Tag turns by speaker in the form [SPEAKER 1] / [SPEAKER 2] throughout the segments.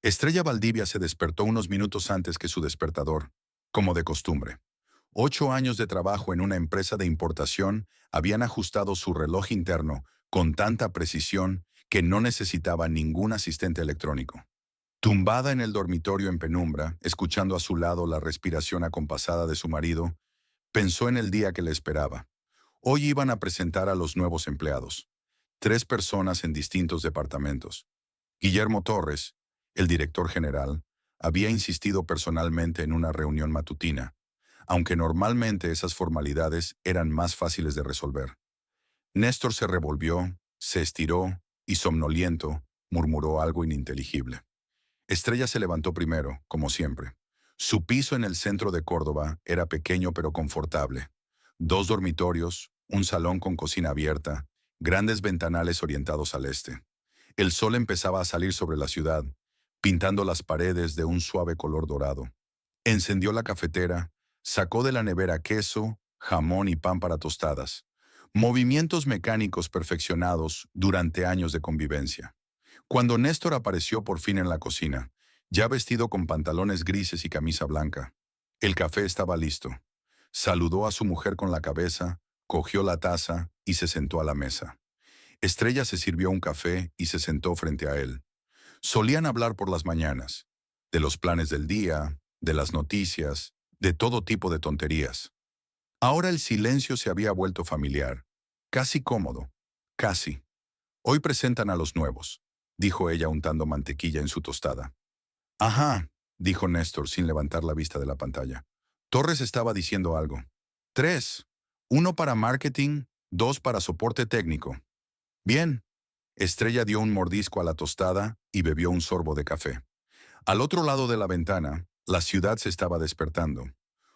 [SPEAKER 1] Estrella Valdivia se despertó unos minutos antes que su despertador, como de costumbre. 8 años de trabajo en una empresa de importación habían ajustado su reloj interno con tanta precisión que no necesitaba ningún asistente electrónico. Tumbada en el dormitorio en penumbra, escuchando a su lado la respiración acompasada de su marido, pensó en el día que le esperaba. Hoy iban a presentar a los nuevos empleados. 3 personas en distintos departamentos. Guillermo Torres, el director general, había insistido personalmente en una reunión matutina, aunque normalmente esas formalidades eran más fáciles de resolver. Néstor se revolvió, se estiró y, somnoliento, murmuró algo ininteligible. Estrella se levantó primero, como siempre. Su piso en el centro de Córdoba era pequeño pero confortable. 2 dormitorios, un salón con cocina abierta, grandes ventanales orientados al este. El sol empezaba a salir sobre la ciudad, pintando las paredes de un suave color dorado. Encendió la cafetera, sacó de la nevera queso, jamón y pan para tostadas. Movimientos mecánicos perfeccionados durante años de convivencia. Cuando Néstor apareció por fin en la cocina, ya vestido con pantalones grises y camisa blanca, el café estaba listo. Saludó a su mujer con la cabeza, cogió la taza y se sentó a la mesa. Estrella se sirvió un café y se sentó frente a él. Solían hablar por las mañanas, de los planes del día, de las noticias, de todo tipo de tonterías. Ahora el silencio se había vuelto familiar, casi cómodo, casi. Hoy presentan a los nuevos, dijo ella untando mantequilla en su tostada. Ajá, dijo Néstor sin levantar la vista de la pantalla. Torres estaba diciendo algo. 3. Uno para marketing, 2 para soporte técnico. Bien. Estrella dio un mordisco a la tostada y bebió un sorbo de café. Al otro lado de la ventana, la ciudad se estaba despertando.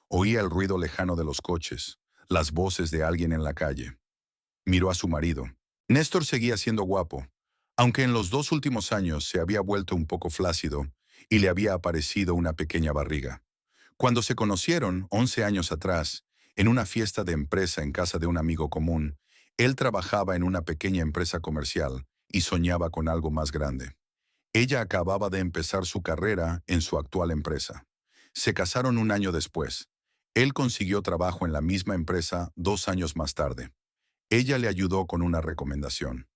[SPEAKER 1] Oía el ruido lejano de los coches, las voces de alguien en la calle. Miró a su marido. Néstor seguía siendo guapo, aunque en los 2 últimos años se había vuelto un poco flácido y le había aparecido una pequeña barriga. Cuando se conocieron, 11 años atrás, en una fiesta de empresa en casa de un amigo común, él trabajaba en una pequeña empresa comercial y soñaba con algo más grande. Ella acababa de empezar su carrera en su actual empresa. Se casaron un año después. Él consiguió trabajo en la misma empresa 2 años más tarde. Ella le ayudó con una recomendación.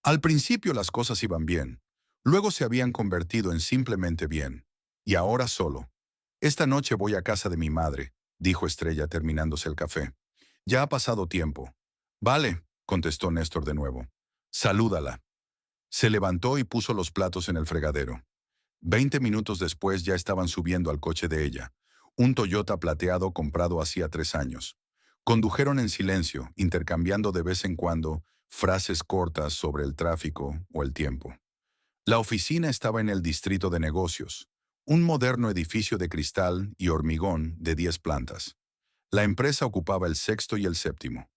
[SPEAKER 1] Al principio las cosas iban bien. Luego se habían convertido en simplemente bien. Y ahora solo. Esta noche voy a casa de mi madre, dijo Estrella terminándose el café. Ya ha pasado tiempo. Vale, contestó Néstor de nuevo. Salúdala. Se levantó y puso los platos en el fregadero. 20 minutos después ya estaban subiendo al coche de ella, un Toyota plateado comprado hacía 3 años. Condujeron en silencio, intercambiando de vez en cuando frases cortas sobre el tráfico o el tiempo. La oficina estaba en el distrito de negocios, un moderno edificio de cristal y hormigón de 10 plantas. La empresa ocupaba el sexto y el séptimo.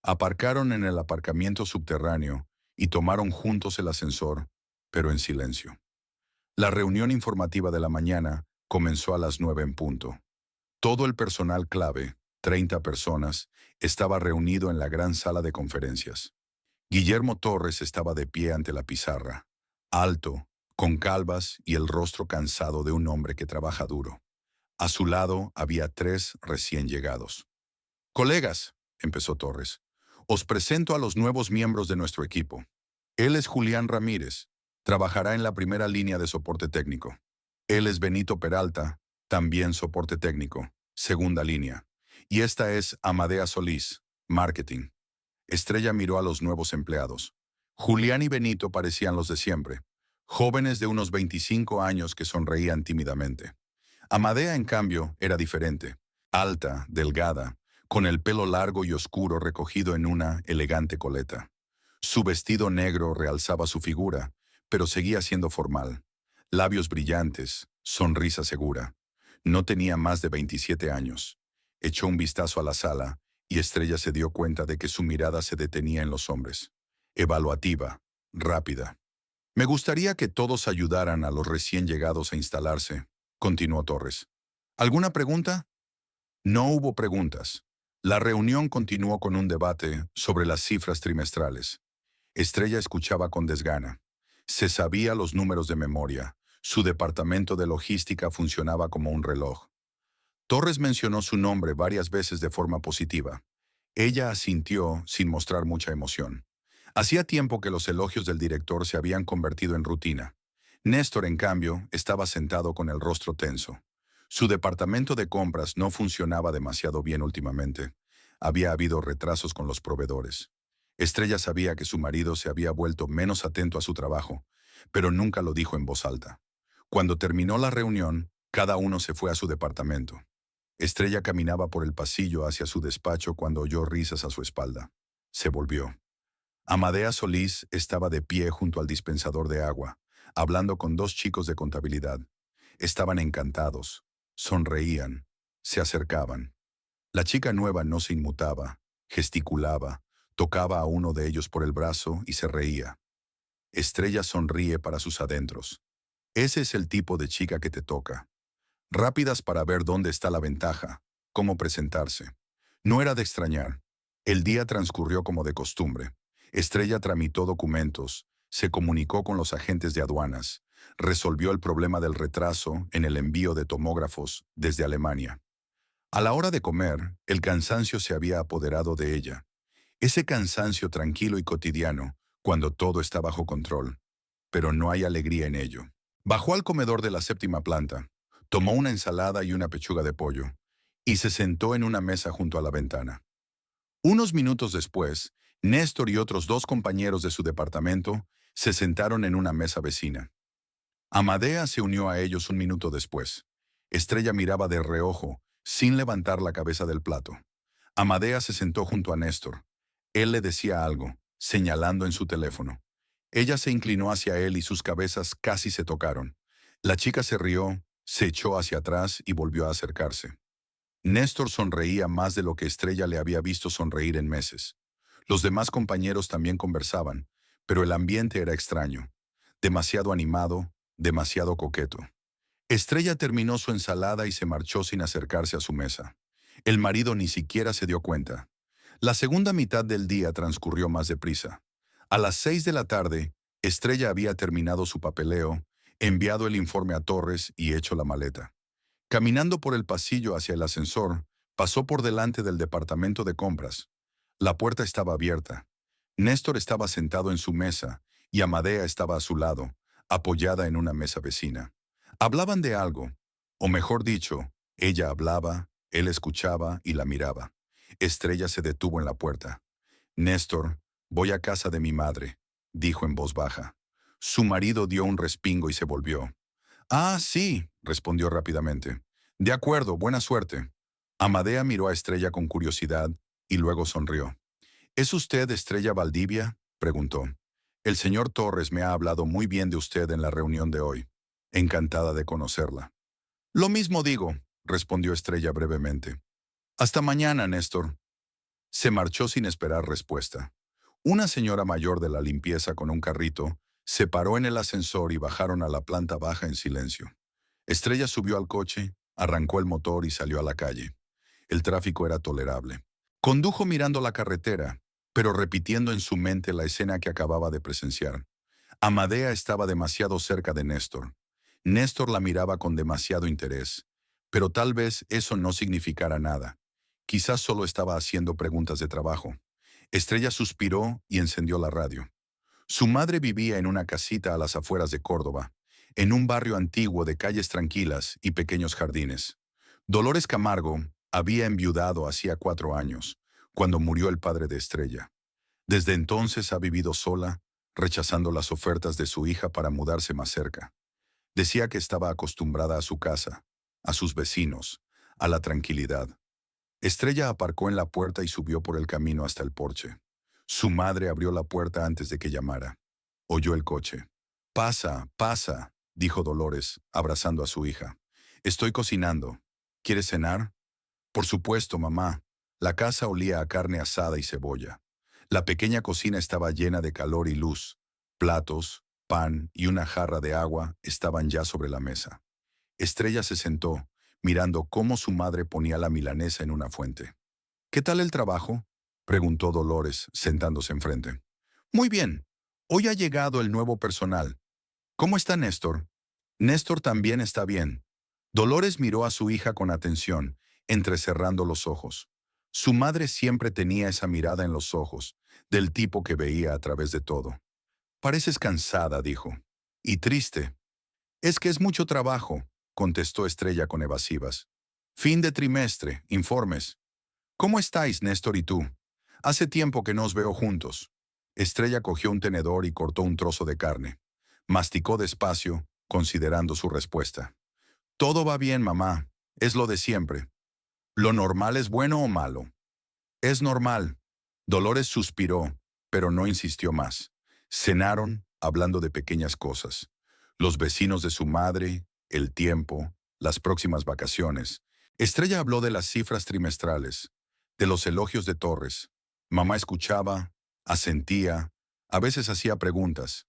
[SPEAKER 1] Aparcaron en el aparcamiento subterráneo y tomaron juntos el ascensor, pero en silencio. La reunión informativa de la mañana comenzó a las 9 en punto. Todo el personal clave, 30 personas, estaba reunido en la gran sala de conferencias. Guillermo Torres estaba de pie ante la pizarra, alto, con calvas y el rostro cansado de un hombre que trabaja duro. A su lado había 3 recién llegados. Colegas, empezó Torres, os presento a los nuevos miembros de nuestro equipo. Él es Julián Ramírez, trabajará en la primera línea de soporte técnico. Él es Benito Peralta, también soporte técnico, segunda línea. Y esta es Amadea Solís, marketing. Estrella miró a los nuevos empleados. Julián y Benito parecían los de siempre, jóvenes de unos 25 años que sonreían tímidamente. Amadea, en cambio, era diferente, alta, delgada, con el pelo largo y oscuro recogido en una elegante coleta. Su vestido negro realzaba su figura, pero seguía siendo formal. Labios brillantes, sonrisa segura. No tenía más de 27 años. Echó un vistazo a la sala y Estrella se dio cuenta de que su mirada se detenía en los hombres. Evaluativa, rápida. Me gustaría que todos ayudaran a los recién llegados a instalarse, continuó Torres. ¿Alguna pregunta? No hubo preguntas. La reunión continuó con un debate sobre las cifras trimestrales. Estrella escuchaba con desgana. Se sabía los números de memoria. Su departamento de logística funcionaba como un reloj. Torres mencionó su nombre varias veces de forma positiva. Ella asintió sin mostrar mucha emoción. Hacía tiempo que los elogios del director se habían convertido en rutina. Néstor, en cambio, estaba sentado con el rostro tenso. Su departamento de compras no funcionaba demasiado bien últimamente. Había habido retrasos con los proveedores. Estrella sabía que su marido se había vuelto menos atento a su trabajo, pero nunca lo dijo en voz alta. Cuando terminó la reunión, cada uno se fue a su departamento. Estrella caminaba por el pasillo hacia su despacho cuando oyó risas a su espalda. Se volvió. Amadea Solís estaba de pie junto al dispensador de agua, hablando con dos chicos de contabilidad. Estaban encantados, sonreían, se acercaban. La chica nueva no se inmutaba, gesticulaba, tocaba a uno de ellos por el brazo y se reía. Estrella sonríe para sus adentros. Ese es el tipo de chica que te toca. Rápidas para ver dónde está la ventaja, cómo presentarse. No era de extrañar. El día transcurrió como de costumbre. Estrella tramitó documentos, se comunicó con los agentes de aduanas, resolvió el problema del retraso en el envío de tomógrafos desde Alemania. A la hora de comer, el cansancio se había apoderado de ella. Ese cansancio tranquilo y cotidiano, cuando todo está bajo control. Pero no hay alegría en ello. Bajó al comedor de la séptima planta, tomó una ensalada y una pechuga de pollo, y se sentó en una mesa junto a la ventana. Unos minutos después, Néstor y otros dos compañeros de su departamento se sentaron en una mesa vecina. Amadea se unió a ellos un minuto después. Estrella miraba de reojo, sin levantar la cabeza del plato. Amadea se sentó junto a Néstor. Él le decía algo, señalando en su teléfono. Ella se inclinó hacia él y sus cabezas casi se tocaron. La chica se rió, se echó hacia atrás y volvió a acercarse. Néstor sonreía más de lo que Estrella le había visto sonreír en meses. Los demás compañeros también conversaban, pero el ambiente era extraño. Demasiado animado, demasiado coqueto. Estrella terminó su ensalada y se marchó sin acercarse a su mesa. El marido ni siquiera se dio cuenta. La segunda mitad del día transcurrió más deprisa. A las 6 de la tarde, Estrella había terminado su papeleo, enviado el informe a Torres y hecho la maleta. Caminando por el pasillo hacia el ascensor, pasó por delante del departamento de compras. La puerta estaba abierta. Néstor estaba sentado en su mesa y Amadea estaba a su lado, apoyada en una mesa vecina. Hablaban de algo, o mejor dicho, ella hablaba, él escuchaba y la miraba. Estrella se detuvo en la puerta. Néstor, voy a casa de mi madre, dijo en voz baja. Su marido dio un respingo y se volvió. Ah, sí, respondió rápidamente. De acuerdo, buena suerte. Amadea miró a Estrella con curiosidad y luego sonrió. ¿Es usted Estrella Valdivia?, preguntó. El señor Torres me ha hablado muy bien de usted en la reunión de hoy. Encantada de conocerla. Lo mismo digo, respondió Estrella brevemente. Hasta mañana, Néstor. Se marchó sin esperar respuesta. Una señora mayor de la limpieza con un carrito se paró en el ascensor y bajaron a la planta baja en silencio. Estrella subió al coche, arrancó el motor y salió a la calle. El tráfico era tolerable. Condujo mirando la carretera, pero repitiendo en su mente la escena que acababa de presenciar. Amadea estaba demasiado cerca de Néstor. Néstor la miraba con demasiado interés, pero tal vez eso no significara nada. Quizás solo estaba haciendo preguntas de trabajo. Estrella suspiró y encendió la radio. Su madre vivía en una casita a las afueras de Córdoba, en un barrio antiguo de calles tranquilas y pequeños jardines. Dolores Camargo había enviudado hacía 4 años, cuando murió el padre de Estrella. Desde entonces ha vivido sola, rechazando las ofertas de su hija para mudarse más cerca. Decía que estaba acostumbrada a su casa, a sus vecinos, a la tranquilidad. Estrella aparcó en la puerta y subió por el camino hasta el porche. Su madre abrió la puerta antes de que llamara. Oyó el coche. Pasa, pasa, dijo Dolores, abrazando a su hija. Estoy cocinando. ¿Quieres cenar? Por supuesto, mamá. La casa olía a carne asada y cebolla. La pequeña cocina estaba llena de calor y luz. Platos, pan y una jarra de agua estaban ya sobre la mesa. Estrella se sentó, mirando cómo su madre ponía la milanesa en una fuente. ¿Qué tal el trabajo?, preguntó Dolores, sentándose enfrente. Muy bien. Hoy ha llegado el nuevo personal. ¿Cómo está Néstor? Néstor también está bien. Dolores miró a su hija con atención, entrecerrando los ojos. Su madre siempre tenía esa mirada en los ojos, del tipo que veía a través de todo. Pareces cansada, dijo. Y triste. Es que es mucho trabajo, contestó Estrella con evasivas. Fin de trimestre, informes. ¿Cómo estáis, Néstor y tú? Hace tiempo que no os veo juntos. Estrella cogió un tenedor y cortó un trozo de carne. Masticó despacio, considerando su respuesta. Todo va bien, mamá. Es lo de siempre. ¿Lo normal es bueno o malo? Es normal. Dolores suspiró, pero no insistió más. Cenaron, hablando de pequeñas cosas. Los vecinos de su madre, el tiempo, las próximas vacaciones. Estrella habló de las cifras trimestrales, de los elogios de Torres. Mamá escuchaba, asentía, a veces hacía preguntas.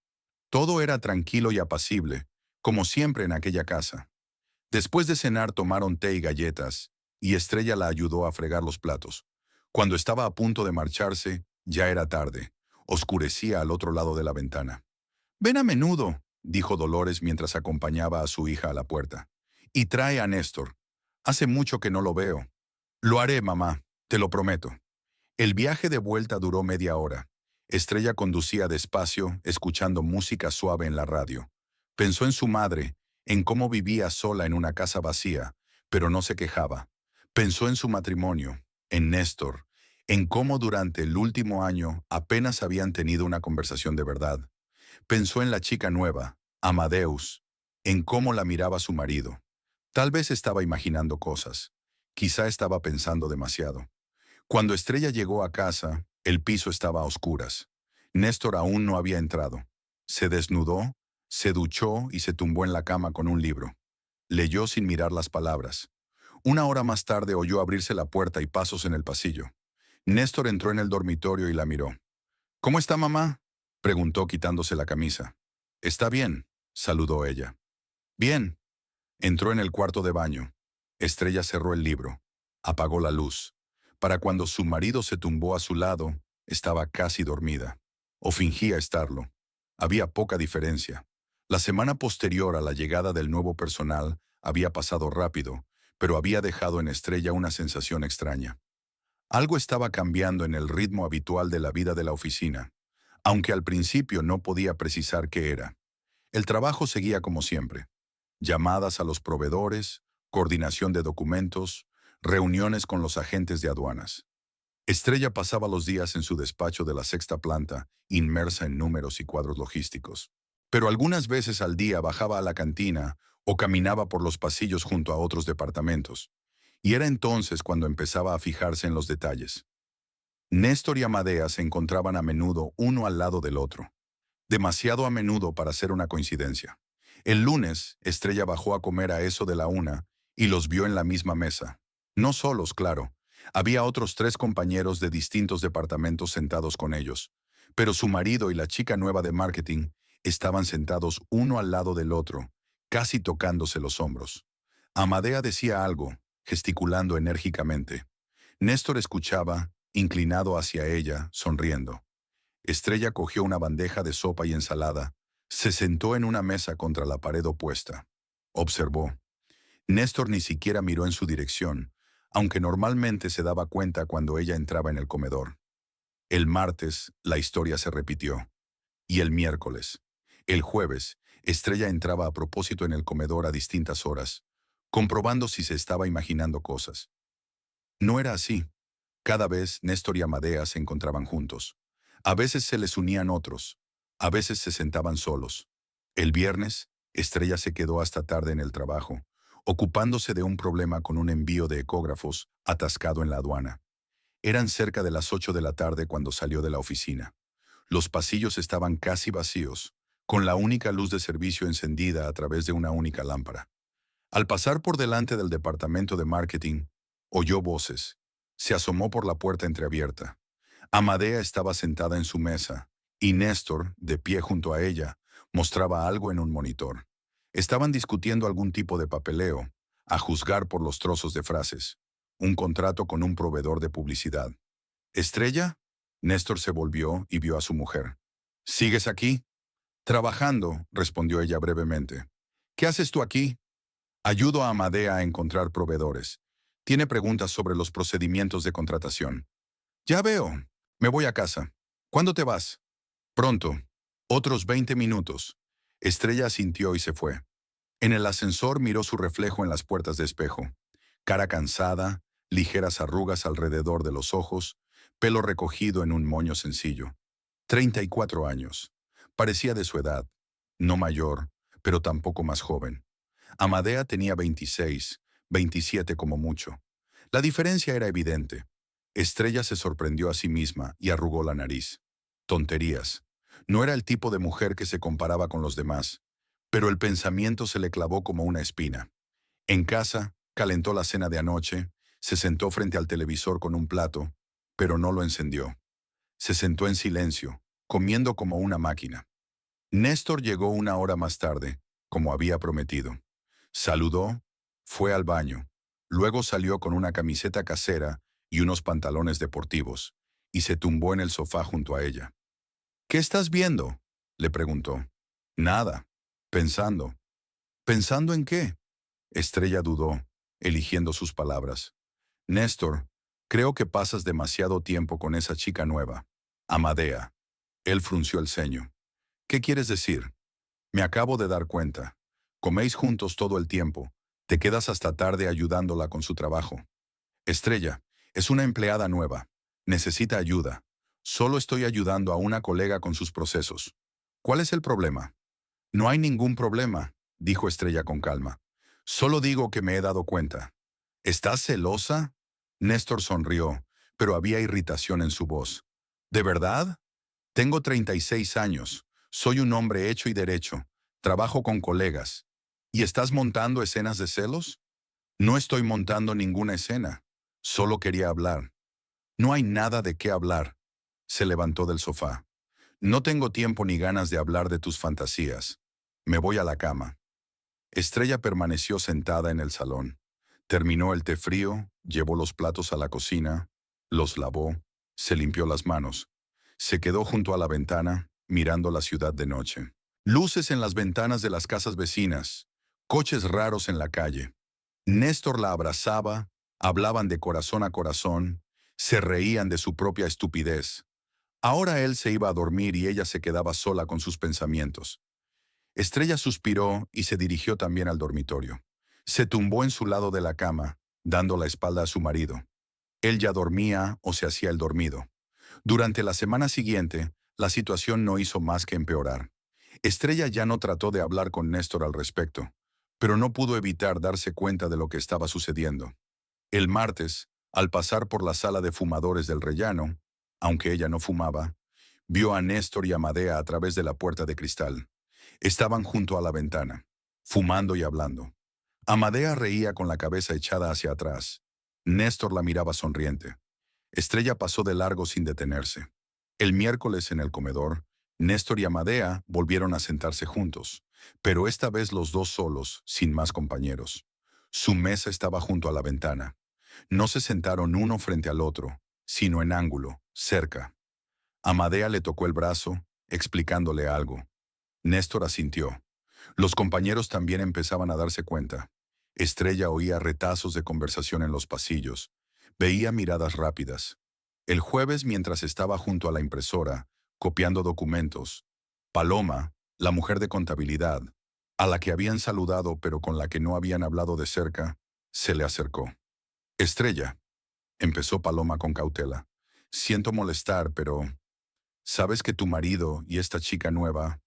[SPEAKER 1] Todo era tranquilo y apacible, como siempre en aquella casa. Después de cenar tomaron té y galletas, y Estrella la ayudó a fregar los platos. Cuando estaba a punto de marcharse, ya era tarde. Oscurecía al otro lado de la ventana. «Ven a menudo», dijo Dolores mientras acompañaba a su hija a la puerta. «Y trae a Néstor. Hace mucho que no lo veo». «Lo haré, mamá, te lo prometo». El viaje de vuelta duró media hora. Estrella conducía despacio, escuchando música suave en la radio. Pensó en su madre, en cómo vivía sola en una casa vacía, pero no se quejaba. Pensó en su matrimonio, en Néstor, en cómo durante el último año apenas habían tenido una conversación de verdad. Pensó en la chica nueva, Amadeus, en cómo la miraba su marido. Tal vez estaba imaginando cosas. Quizá estaba pensando demasiado. Cuando Estrella llegó a casa, el piso estaba a oscuras. Néstor aún no había entrado. Se desnudó, se duchó y se tumbó en la cama con un libro. Leyó sin mirar las palabras. Una hora más tarde oyó abrirse la puerta y pasos en el pasillo. Néstor entró en el dormitorio y la miró. «¿Cómo está mamá?», preguntó quitándose la camisa. «Está bien», saludó ella. «Bien». Entró en el cuarto de baño. Estrella cerró el libro. Apagó la luz. Para cuando su marido se tumbó a su lado, estaba casi dormida. O fingía estarlo. Había poca diferencia. La semana posterior a la llegada del nuevo personal había pasado rápido, pero había dejado en Estrella una sensación extraña. Algo estaba cambiando en el ritmo habitual de la vida de la oficina, aunque al principio no podía precisar qué era. El trabajo seguía como siempre. Llamadas a los proveedores, coordinación de documentos, reuniones con los agentes de aduanas. Estrella pasaba los días en su despacho de la sexta planta, inmersa en números y cuadros logísticos. Pero algunas veces al día bajaba a la cantina o caminaba por los pasillos junto a otros departamentos. Y era entonces cuando empezaba a fijarse en los detalles. Néstor y Amadea se encontraban a menudo uno al lado del otro. Demasiado a menudo para ser una coincidencia. El lunes, Estrella bajó a comer a eso de la 1 y los vio en la misma mesa. No solos, claro. Había otros 3 compañeros de distintos departamentos sentados con ellos. Pero su marido y la chica nueva de marketing estaban sentados uno al lado del otro, casi tocándose los hombros. Amadea decía algo, gesticulando enérgicamente. Néstor escuchaba, inclinado hacia ella, sonriendo. Estrella cogió una bandeja de sopa y ensalada. Se sentó en una mesa contra la pared opuesta. Observó. Néstor ni siquiera miró en su dirección, aunque normalmente se daba cuenta cuando ella entraba en el comedor. El martes, la historia se repitió. Y el miércoles. El jueves, Estrella entraba a propósito en el comedor a distintas horas, comprobando si se estaba imaginando cosas. No era así. Cada vez Néstor y Amadea se encontraban juntos. A veces se les unían otros. A veces se sentaban solos. El viernes, Estrella se quedó hasta tarde en el trabajo, ocupándose de un problema con un envío de ecógrafos atascado en la aduana. Eran cerca de las 8 de la tarde cuando salió de la oficina. Los pasillos estaban casi vacíos, con la única luz de servicio encendida a través de una única lámpara. Al pasar por delante del departamento de marketing, oyó voces. Se asomó por la puerta entreabierta. Amadea estaba sentada en su mesa, y Néstor, de pie junto a ella, mostraba algo en un monitor. Estaban discutiendo algún tipo de papeleo, a juzgar por los trozos de frases. Un contrato con un proveedor de publicidad. ¿Estrella? Néstor se volvió y vio a su mujer. ¿Sigues aquí? Trabajando, respondió ella brevemente. ¿Qué haces tú aquí? Ayudo a Amadea a encontrar proveedores. Tiene preguntas sobre los procedimientos de contratación. Ya veo. Me voy a casa. ¿Cuándo te vas? Pronto. Otros 20 minutos. Estrella asintió y se fue. En el ascensor miró su reflejo en las puertas de espejo. Cara cansada, ligeras arrugas alrededor de los ojos, pelo recogido en un moño sencillo. 34 años. Parecía de su edad. No mayor, pero tampoco más joven. Amadea tenía 26, 27 como mucho. La diferencia era evidente. Estrella se sorprendió a sí misma y arrugó la nariz. Tonterías. No era el tipo de mujer que se comparaba con los demás, pero el pensamiento se le clavó como una espina. En casa, calentó la cena de anoche, se sentó frente al televisor con un plato, pero no lo encendió. Se sentó en silencio, comiendo como una máquina. Néstor llegó una hora más tarde, como había prometido. Saludó, fue al baño, luego salió con una camiseta casera y unos pantalones deportivos, y se tumbó en el sofá junto a ella. ¿Qué estás viendo?, le preguntó. Nada. Pensando. ¿Pensando en qué? Estrella dudó, eligiendo sus palabras. Néstor, creo que pasas demasiado tiempo con esa chica nueva. Amadea. Él frunció el ceño. ¿Qué quieres decir? Me acabo de dar cuenta. Coméis juntos todo el tiempo. Te quedas hasta tarde ayudándola con su trabajo. Estrella, es una empleada nueva. Necesita ayuda. Solo estoy ayudando a una colega con sus procesos. ¿Cuál es el problema? No hay ningún problema, dijo Estrella con calma. Solo digo que me he dado cuenta. ¿Estás celosa? Néstor sonrió, pero había irritación en su voz. ¿De verdad? Tengo 36 años. Soy un hombre hecho y derecho. Trabajo con colegas. ¿Y estás montando escenas de celos? No estoy montando ninguna escena. Solo quería hablar. No hay nada de qué hablar. Se levantó del sofá. No tengo tiempo ni ganas de hablar de tus fantasías. Me voy a la cama. Estrella permaneció sentada en el salón. Terminó el té frío, llevó los platos a la cocina, los lavó, se limpió las manos. Se quedó junto a la ventana, mirando la ciudad de noche. Luces en las ventanas de las casas vecinas, coches raros en la calle. Néstor la abrazaba, hablaban de corazón a corazón, se reían de su propia estupidez. Ahora él se iba a dormir y ella se quedaba sola con sus pensamientos. Estrella suspiró y se dirigió también al dormitorio. Se tumbó en su lado de la cama, dando la espalda a su marido. Él ya dormía o se hacía el dormido. Durante la semana siguiente, la situación no hizo más que empeorar. Estrella ya no trató de hablar con Néstor al respecto, pero no pudo evitar darse cuenta de lo que estaba sucediendo. El martes, al pasar por la sala de fumadores del rellano, aunque ella no fumaba, vio a Néstor y a Amadea a través de la puerta de cristal. Estaban junto a la ventana, fumando y hablando. Amadea reía con la cabeza echada hacia atrás. Néstor la miraba sonriente. Estrella pasó de largo sin detenerse. El miércoles en el comedor, Néstor y Amadea volvieron a sentarse juntos, pero esta vez los dos solos, sin más compañeros. Su mesa estaba junto a la ventana. No se sentaron uno frente al otro, sino en ángulo, cerca. Amadea le tocó el brazo, explicándole algo. Néstor asintió. Los compañeros también empezaban a darse cuenta. Estrella oía retazos de conversación en los pasillos. Veía miradas rápidas. El jueves, mientras estaba junto a la impresora, copiando documentos, Paloma, la mujer de contabilidad, a la que habían saludado pero con la que no habían hablado de cerca, se le acercó. Estrella, empezó Paloma con cautela. Siento molestar, pero ¿sabes que tu marido y esta chica nueva?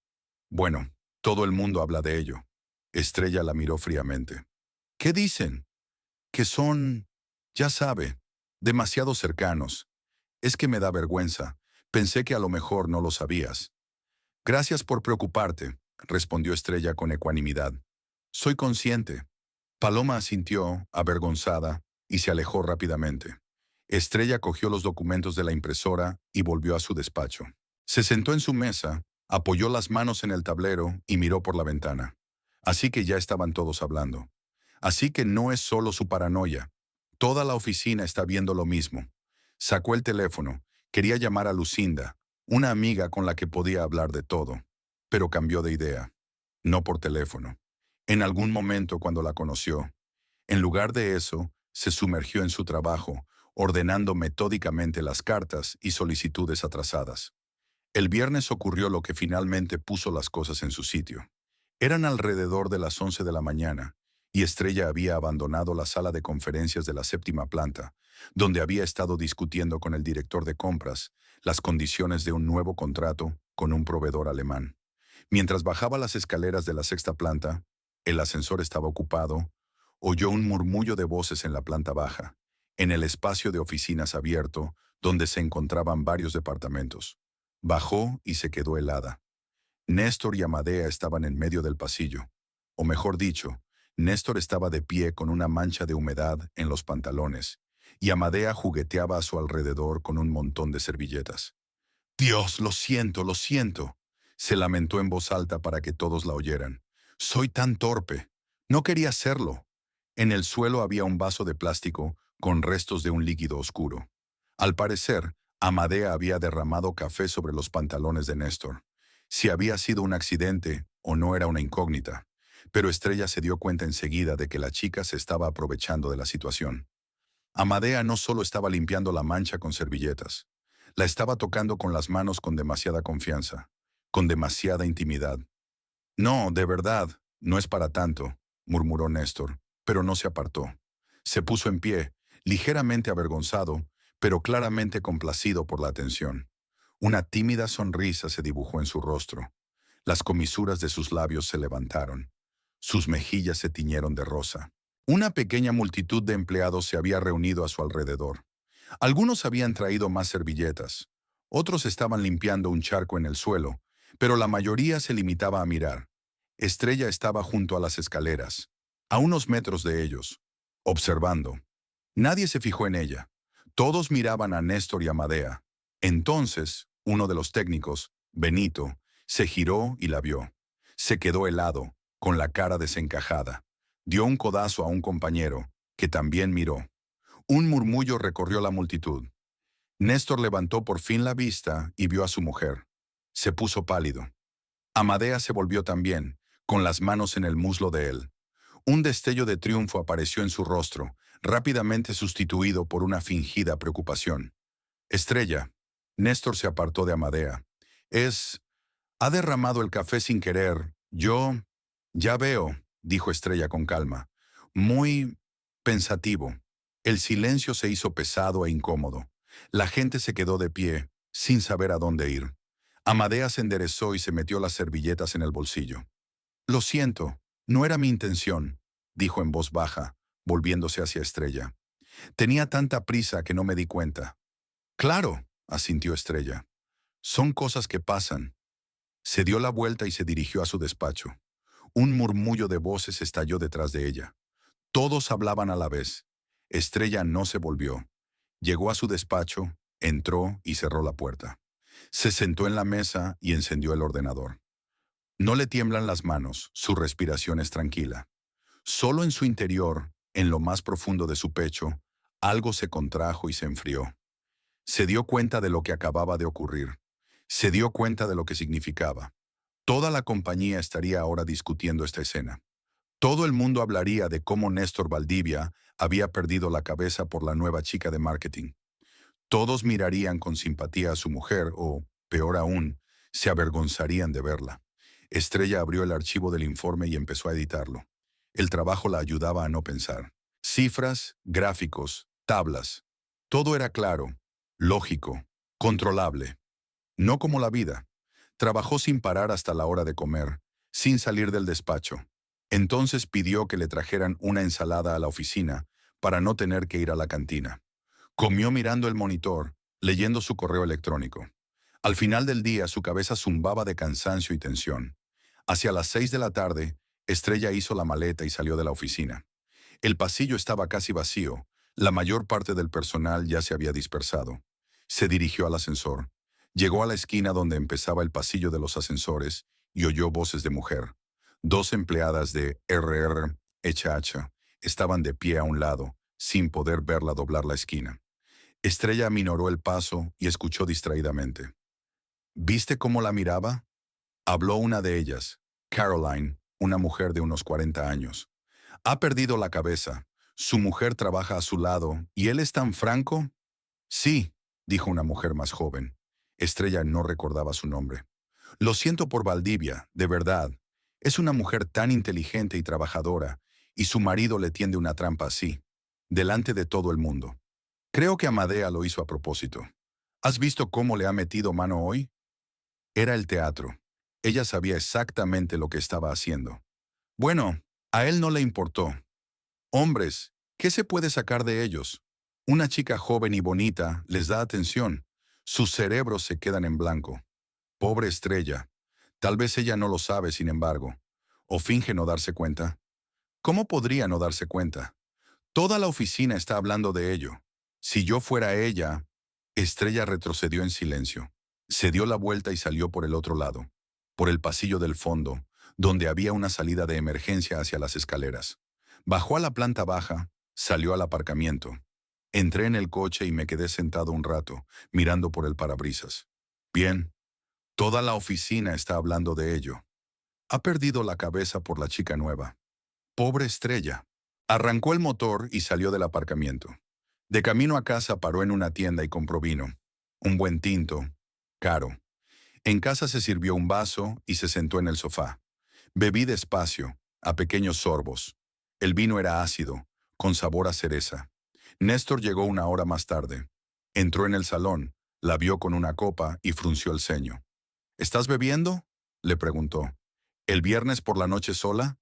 [SPEAKER 1] Bueno, todo el mundo habla de ello. Estrella la miró fríamente. ¿Qué dicen? Que son, ya sabe, demasiado cercanos. Es que me da vergüenza. Pensé que a lo mejor no lo sabías. Gracias por preocuparte, respondió Estrella con ecuanimidad. Soy consciente. Paloma asintió, avergonzada, y se alejó rápidamente. Estrella cogió los documentos de la impresora y volvió a su despacho. Se sentó en su mesa, apoyó las manos en el tablero y miró por la ventana. Así que ya estaban todos hablando. Así que no es solo su paranoia. Toda la oficina está viendo lo mismo. Sacó el teléfono. Quería llamar a Lucinda, una amiga con la que podía hablar de todo. Pero cambió de idea. No por teléfono. en algún momento cuando la conoció. En lugar de eso, se sumergió en su trabajo, ordenando metódicamente las cartas y solicitudes atrasadas. El viernes ocurrió lo que finalmente puso las cosas en su sitio. Eran alrededor de las 11 de la mañana, y Estrella había abandonado la sala de conferencias de la séptima planta, donde había estado discutiendo con el director de compras las condiciones de un nuevo contrato con un proveedor alemán. Mientras bajaba las escaleras de la sexta planta, el ascensor estaba ocupado, oyó un murmullo de voces en la planta baja, en el espacio de oficinas abierto, donde se encontraban varios departamentos. Bajó y se quedó helada. Néstor y Amadea estaban en medio del pasillo. O mejor dicho, Néstor estaba de pie con una mancha de humedad en los pantalones, y Amadea jugueteaba a su alrededor con un montón de servilletas. «Dios, lo siento, lo siento», se lamentó en voz alta para que todos la oyeran. «Soy tan torpe. No quería hacerlo». En el suelo había un vaso de plástico con restos de un líquido oscuro. Al parecer, Amadea había derramado café sobre los pantalones de Néstor. Si había sido un accidente o no era una incógnita, pero Estrella se dio cuenta enseguida de que la chica se estaba aprovechando de la situación. Amadea no solo estaba limpiando la mancha con servilletas, la estaba tocando con las manos con demasiada confianza, con demasiada intimidad. «No, de verdad, no es para tanto», murmuró Néstor, pero no se apartó. Se puso en pie, ligeramente avergonzado, pero claramente complacido por la atención. Una tímida sonrisa se dibujó en su rostro. Las comisuras de sus labios se levantaron. Sus mejillas se tiñeron de rosa. Una pequeña multitud de empleados se había reunido a su alrededor. Algunos habían traído más servilletas. Otros estaban limpiando un charco en el suelo, pero la mayoría se limitaba a mirar. Estrella estaba junto a las escaleras, a unos metros de ellos, observando. Nadie se fijó en ella. Todos miraban a Néstor y Amadea. Entonces, uno de los técnicos, Benito, se giró y la vio. Se quedó helado, con la cara desencajada. Dio un codazo a un compañero, que también miró. Un murmullo recorrió la multitud. Néstor levantó por fin la vista y vio a su mujer. Se puso pálido. Amadea se volvió también, con las manos en el muslo de él. Un destello de triunfo apareció en su rostro, rápidamente sustituido por una fingida preocupación. «Estrella». Néstor se apartó de Amadea. «Ha derramado el café sin querer. Yo... Ya veo», dijo Estrella con calma. Muy pensativo. El silencio se hizo pesado e incómodo. La gente se quedó de pie, sin saber a dónde ir. Amadea se enderezó y se metió las servilletas en el bolsillo. «Lo siento, no era mi intención», dijo en voz baja, volviéndose hacia Estrella. «Tenía tanta prisa que no me di cuenta». «Claro», asintió Estrella. «Son cosas que pasan». Se dio la vuelta y se dirigió a su despacho. Un murmullo de voces estalló detrás de ella. Todos hablaban a la vez. Estrella no se volvió. Llegó a su despacho, entró y cerró la puerta. Se sentó en la mesa y encendió el ordenador. No le tiemblan las manos, su respiración es tranquila. Solo en su interior, en lo más profundo de su pecho, algo se contrajo y se enfrió. Se dio cuenta de lo que acababa de ocurrir. Se dio cuenta de lo que significaba. Toda la compañía estaría ahora discutiendo esta escena. Todo el mundo hablaría de cómo Néstor Valdivia había perdido la cabeza por la nueva chica de marketing. Todos mirarían con simpatía a su mujer o, peor aún, se avergonzarían de verla. Estrella abrió el archivo del informe y empezó a editarlo. El trabajo la ayudaba a no pensar. Cifras, gráficos, tablas. Todo era claro, lógico, controlable. No como la vida. Trabajó sin parar hasta la hora de comer, sin salir del despacho. Entonces pidió que le trajeran una ensalada a la oficina para no tener que ir a la cantina. Comió mirando el monitor, leyendo su correo electrónico. Al final del día su cabeza zumbaba de cansancio y tensión. Hacia las 6 de la tarde, Estrella hizo la maleta y salió de la oficina. El pasillo estaba casi vacío. La mayor parte del personal ya se había dispersado. Se dirigió al ascensor. Llegó a la esquina donde empezaba el pasillo de los ascensores y oyó voces de mujer. Dos empleadas de RR estaban de pie a un lado, sin poder verla doblar la esquina. Estrella aminoró el paso y escuchó distraídamente. «¿Viste cómo la miraba?», habló una de ellas, Caroline, una mujer de unos 40 años. Ha perdido la cabeza. Su mujer trabaja a su lado y él es tan franco. Sí, dijo una mujer más joven. Estrella no recordaba su nombre. Lo siento por Valdivia, de verdad. Es una mujer tan inteligente y trabajadora, y su marido le tiende una trampa así, delante de todo el mundo. Creo que Amadea lo hizo a propósito. ¿Has visto cómo le ha metido mano hoy? Era el teatro. Ella sabía exactamente lo que estaba haciendo. Bueno, a él no le importó. Hombres, ¿qué se puede sacar de ellos? Una chica joven y bonita les da atención. Sus cerebros se quedan en blanco. Pobre Estrella. Tal vez ella no lo sabe, sin embargo. O finge no darse cuenta. ¿Cómo podría no darse cuenta? Toda la oficina está hablando de ello. Si yo fuera ella... Estrella retrocedió en silencio. Se dio la vuelta y salió por el otro lado, por el pasillo del fondo, donde había una salida de emergencia hacia las escaleras. Bajó a la planta baja, salió al aparcamiento. Entré en el coche y me quedé sentado un rato, mirando por el parabrisas. Bien, toda la oficina está hablando de ello. Ha perdido la cabeza por la chica nueva. Pobre Estrella. Arrancó el motor y salió del aparcamiento. De camino a casa paró en una tienda y compró vino. Un buen tinto, caro. En casa se sirvió un vaso y se sentó en el sofá. Bebí despacio, a pequeños sorbos. El vino era ácido, con sabor a cereza. Néstor llegó una hora más tarde. Entró en el salón, la vio con una copa y frunció el ceño. ¿Estás bebiendo?, le preguntó. ¿El viernes por la noche sola?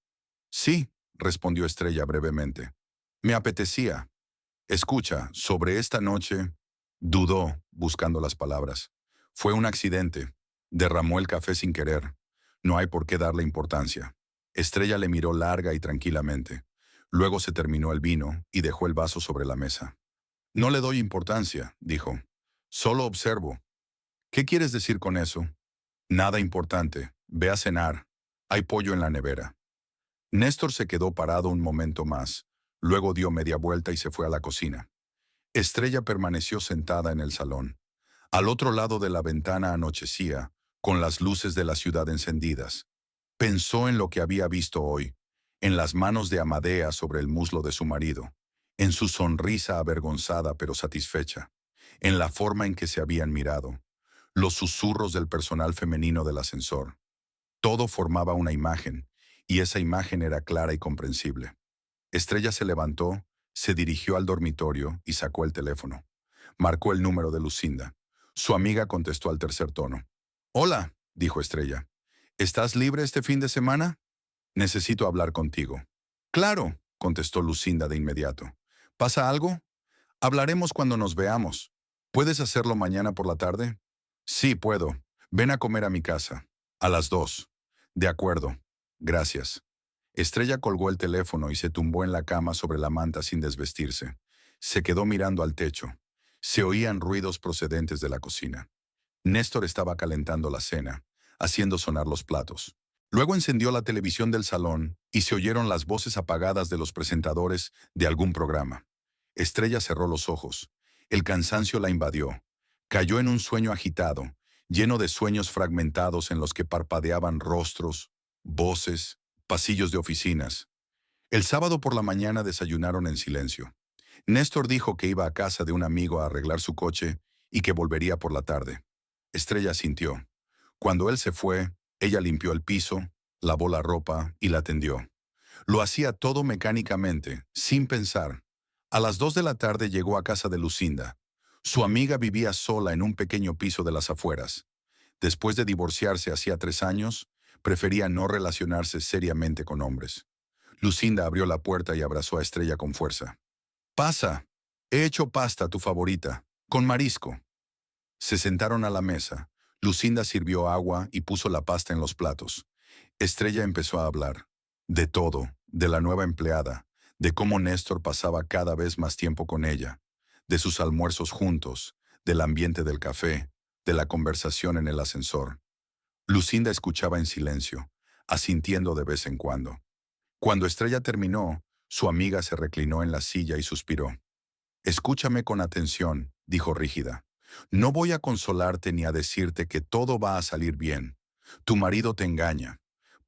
[SPEAKER 1] Sí, respondió Estrella brevemente. Me apetecía. Escucha, sobre esta noche... Dudó, buscando las palabras. Fue un accidente. Derramó el café sin querer. No hay por qué darle importancia. Estrella le miró larga y tranquilamente. Luego se terminó el vino y dejó el vaso sobre la mesa. No le doy importancia, dijo. Solo observo. ¿Qué quieres decir con eso? Nada importante. Ve a cenar. Hay pollo en la nevera. Néstor se quedó parado un momento más. Luego dio media vuelta y se fue a la cocina. Estrella permaneció sentada en el salón. Al otro lado de la ventana anochecía, con las luces de la ciudad encendidas. Pensó en lo que había visto hoy, en las manos de Amadea sobre el muslo de su marido, en su sonrisa avergonzada pero satisfecha, en la forma en que se habían mirado, los susurros del personal femenino del ascensor. Todo formaba una imagen, y esa imagen era clara y comprensible. Estrella se levantó, se dirigió al dormitorio y sacó el teléfono. Marcó el número de Lucinda. Su amiga contestó al tercer tono. «Hola», dijo Estrella. «¿Estás libre este fin de semana? Necesito hablar contigo». «Claro», contestó Lucinda de inmediato. «¿Pasa algo? Hablaremos cuando nos veamos. ¿Puedes hacerlo mañana por la tarde?» «Sí, puedo. Ven a comer a mi casa. A las 2. «De acuerdo. Gracias». Estrella colgó el teléfono y se tumbó en la cama sobre la manta sin desvestirse. Se quedó mirando al techo. Se oían ruidos procedentes de la cocina. Néstor estaba calentando la cena, haciendo sonar los platos. Luego encendió la televisión del salón y se oyeron las voces apagadas de los presentadores de algún programa. Estrella cerró los ojos. El cansancio la invadió. Cayó en un sueño agitado, lleno de sueños fragmentados en los que parpadeaban rostros, voces, pasillos de oficinas. El sábado por la mañana desayunaron en silencio. Néstor dijo que iba a casa de un amigo a arreglar su coche y que volvería por la tarde. Estrella asintió. Cuando él se fue, ella limpió el piso, lavó la ropa y la tendió. Lo hacía todo mecánicamente, sin pensar. A las 2 de la tarde llegó a casa de Lucinda. Su amiga vivía sola en un pequeño piso de las afueras. Después de divorciarse hacía 3 años, prefería no relacionarse seriamente con hombres. Lucinda abrió la puerta y abrazó a Estrella con fuerza. «Pasa. He hecho pasta, tu favorita, con marisco». Se sentaron a la mesa. Lucinda sirvió agua y puso la pasta en los platos. Estrella empezó a hablar. De todo, de la nueva empleada, de cómo Néstor pasaba cada vez más tiempo con ella, de sus almuerzos juntos, del ambiente del café, de la conversación en el ascensor. Lucinda escuchaba en silencio, asintiendo de vez en cuando. Cuando Estrella terminó, su amiga se reclinó en la silla y suspiró. «Escúchame con atención», dijo rígida. «No voy a consolarte ni a decirte que todo va a salir bien. Tu marido te engaña.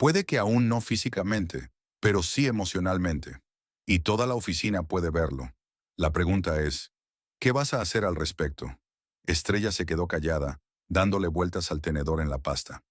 [SPEAKER 1] Puede que aún no físicamente, pero sí emocionalmente. Y toda la oficina puede verlo. La pregunta es, ¿qué vas a hacer al respecto? Estrella se quedó callada, dándole vueltas al tenedor en la pasta.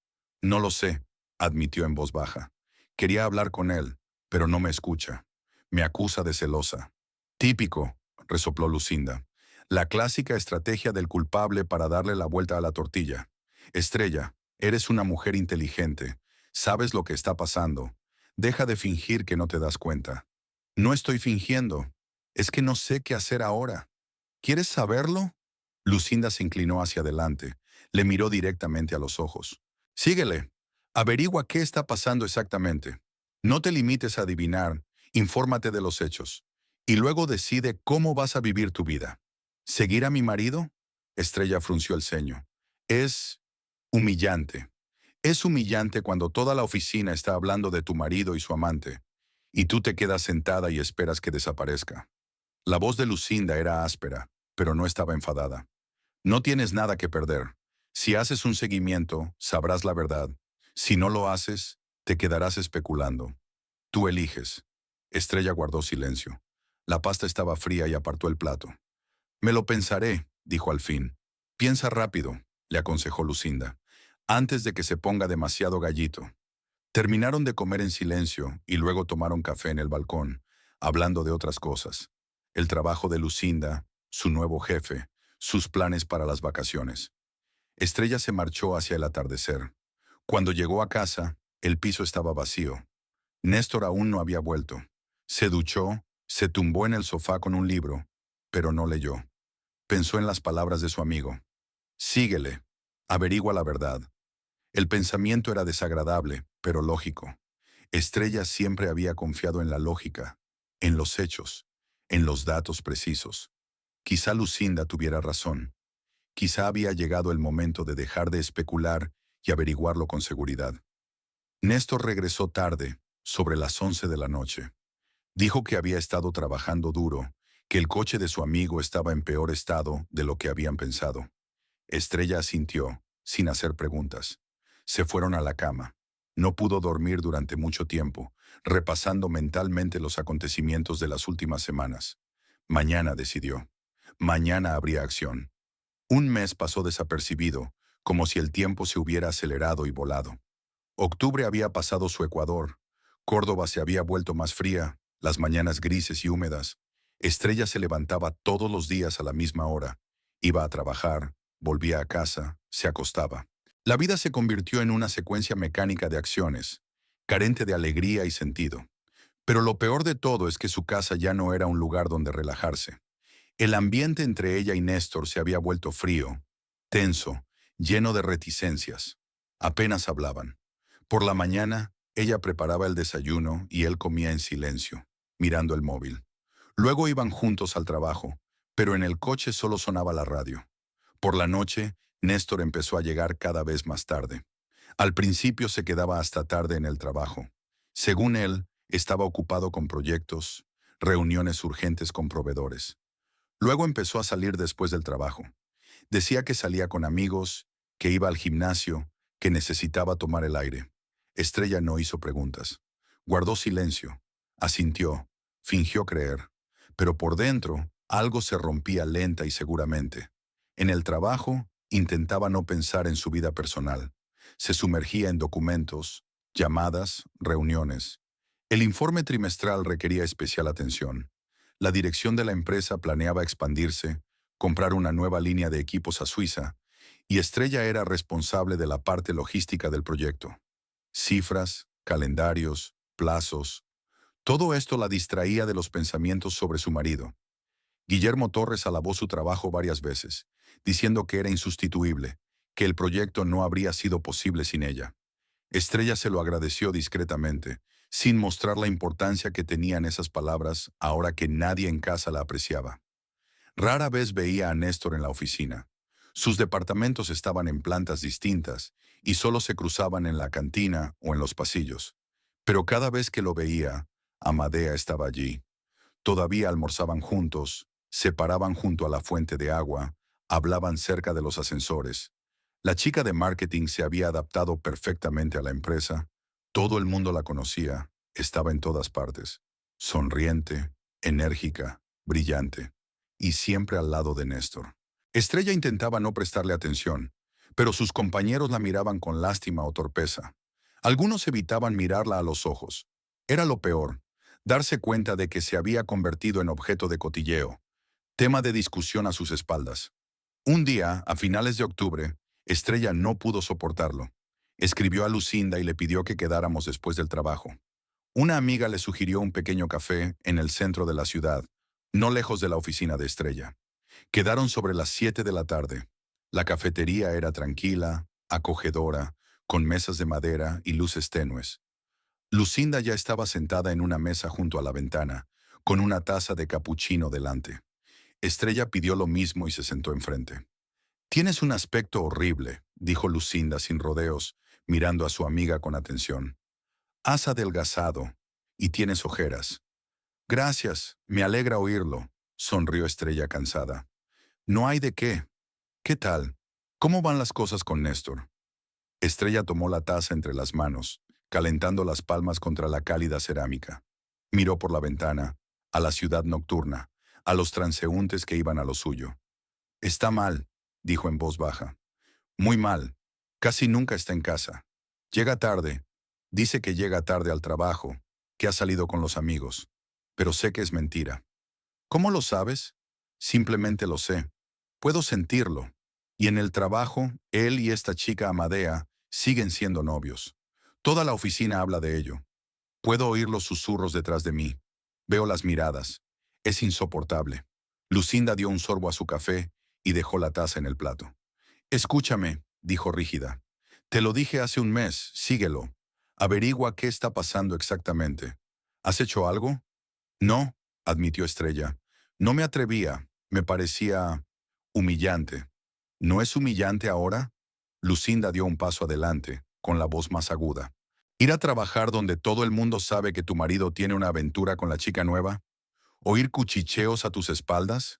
[SPEAKER 1] No lo sé, admitió en voz baja. Quería hablar con él, pero no me escucha. Me acusa de celosa. Típico, resopló Lucinda. La clásica estrategia del culpable para darle la vuelta a la tortilla. Estrella, eres una mujer inteligente. Sabes lo que está pasando. Deja de fingir que no te das cuenta. No estoy fingiendo. Es que no sé qué hacer ahora. ¿Quieres saberlo? Lucinda se inclinó hacia adelante. Le miró directamente a los ojos. Síguele. Averigua qué está pasando exactamente. No te limites a adivinar. Infórmate de los hechos. Y luego decide cómo vas a vivir tu vida. ¿Seguir a mi marido? Estrella frunció el ceño. Es humillante. Es humillante cuando toda la oficina está hablando de tu marido y su amante, y tú te quedas sentada y esperas que desaparezca. La voz de Lucinda era áspera, pero no estaba enfadada. No tienes nada que perder. Si haces un seguimiento, sabrás la verdad. Si no lo haces, te quedarás especulando. Tú eliges. Estrella guardó silencio. La pasta estaba fría y apartó el plato. Me lo pensaré, dijo al fin. Piensa rápido, le aconsejó Lucinda, antes de que se ponga demasiado gallito. Terminaron de comer en silencio y luego tomaron café en el balcón, hablando de otras cosas. El trabajo de Lucinda, su nuevo jefe, sus planes para las vacaciones. Estrella se marchó hacia el atardecer. Cuando llegó a casa, el piso estaba vacío. Néstor aún no había vuelto. Se duchó, se tumbó en el sofá con un libro, pero no leyó. Pensó en las palabras de su amigo. Síguele, averigua la verdad. El pensamiento era desagradable, pero lógico. Estrella siempre había confiado en la lógica, en los hechos, en los datos precisos. Quizá Lucinda tuviera razón. Quizá había llegado el momento de dejar de especular y averiguarlo con seguridad. Néstor regresó tarde, sobre las 11 de la noche. Dijo que había estado trabajando duro, que el coche de su amigo estaba en peor estado de lo que habían pensado. Estrella asintió, sin hacer preguntas. Se fueron a la cama. No pudo dormir durante mucho tiempo, repasando mentalmente los acontecimientos de las últimas semanas. Mañana decidió. Mañana habría acción. Un mes pasó desapercibido, como si el tiempo se hubiera acelerado y volado. Octubre había pasado su ecuador. Córdoba se había vuelto más fría, las mañanas grises y húmedas. Estrella se levantaba todos los días a la misma hora. Iba a trabajar, volvía a casa, se acostaba. La vida se convirtió en una secuencia mecánica de acciones, carente de alegría y sentido. Pero lo peor de todo es que su casa ya no era un lugar donde relajarse. El ambiente entre ella y Néstor se había vuelto frío, tenso, lleno de reticencias. Apenas hablaban. Por la mañana, ella preparaba el desayuno y él comía en silencio, mirando el móvil. Luego iban juntos al trabajo, pero en el coche solo sonaba la radio. Por la noche, Néstor empezó a llegar cada vez más tarde. Al principio se quedaba hasta tarde en el trabajo. Según él, estaba ocupado con proyectos, reuniones urgentes con proveedores. Luego empezó a salir después del trabajo. Decía que salía con amigos, que iba al gimnasio, que necesitaba tomar el aire. Estrella no hizo preguntas. Guardó silencio, asintió, fingió creer. Pero por dentro, algo se rompía lenta y seguramente. En el trabajo, intentaba no pensar en su vida personal. Se sumergía en documentos, llamadas, reuniones. El informe trimestral requería especial atención. La dirección de la empresa planeaba expandirse, comprar una nueva línea de equipos a Suiza, y Estrella era responsable de la parte logística del proyecto. Cifras, calendarios, plazos. Todo esto la distraía de los pensamientos sobre su marido. Guillermo Torres alabó su trabajo varias veces, diciendo que era insustituible, que el proyecto no habría sido posible sin ella. Estrella se lo agradeció discretamente, sin mostrar la importancia que tenían esas palabras ahora que nadie en casa la apreciaba. Rara vez veía a Néstor en la oficina. Sus departamentos estaban en plantas distintas y solo se cruzaban en la cantina o en los pasillos. Pero cada vez que lo veía, Amadea estaba allí. Todavía almorzaban juntos, se paraban junto a la fuente de agua, hablaban cerca de los ascensores. La chica de marketing se había adaptado perfectamente a la empresa, Todo el mundo la conocía, estaba en todas partes, sonriente, enérgica, brillante, y siempre al lado de Néstor. Estrella intentaba no prestarle atención, pero sus compañeros la miraban con lástima o torpeza. Algunos evitaban mirarla a los ojos. Era lo peor, darse cuenta de que se había convertido en objeto de cotilleo, tema de discusión a sus espaldas. Un día, a finales de octubre, Estrella no pudo soportarlo. Escribió a Lucinda y le pidió que quedáramos después del trabajo. Una amiga le sugirió un pequeño café en el centro de la ciudad, no lejos de la oficina de Estrella. Quedaron sobre las 7 de la tarde. La cafetería era tranquila, acogedora, con mesas de madera y luces tenues. Lucinda ya estaba sentada en una mesa junto a la ventana, con una taza de capuchino delante. Estrella pidió lo mismo y se sentó enfrente. «Tienes un aspecto horrible», dijo Lucinda sin rodeos, mirando a su amiga con atención. «Has adelgazado y tienes ojeras». «Gracias, me alegra oírlo», sonrió Estrella cansada. «No hay de qué. ¿Qué tal? ¿Cómo van las cosas con Néstor?» Estrella tomó la taza entre las manos, calentando las palmas contra la cálida cerámica. Miró por la ventana, a la ciudad nocturna, a los transeúntes que iban a lo suyo. «Está mal», dijo en voz baja. «Muy mal. Casi nunca está en casa. Llega tarde. Dice que llega tarde al trabajo, que ha salido con los amigos. Pero sé que es mentira». «¿Cómo lo sabes?» «Simplemente lo sé. Puedo sentirlo. Y en el trabajo, él y esta chica Amadea siguen siendo novios. Toda la oficina habla de ello. Puedo oír los susurros detrás de mí. Veo las miradas. Es insoportable». Lucinda dio un sorbo a su café y dejó la taza en el plato. «Escúchame», dijo rígida. «Te lo dije hace un mes, síguelo. Averigua qué está pasando exactamente. ¿Has hecho algo?» «No», admitió Estrella. «No me atrevía. Me parecía humillante». «¿No es humillante ahora?» Lucinda dio un paso adelante, con la voz más aguda. «¿Ir a trabajar donde todo el mundo sabe que tu marido tiene una aventura con la chica nueva? ¿Oír cuchicheos a tus espaldas?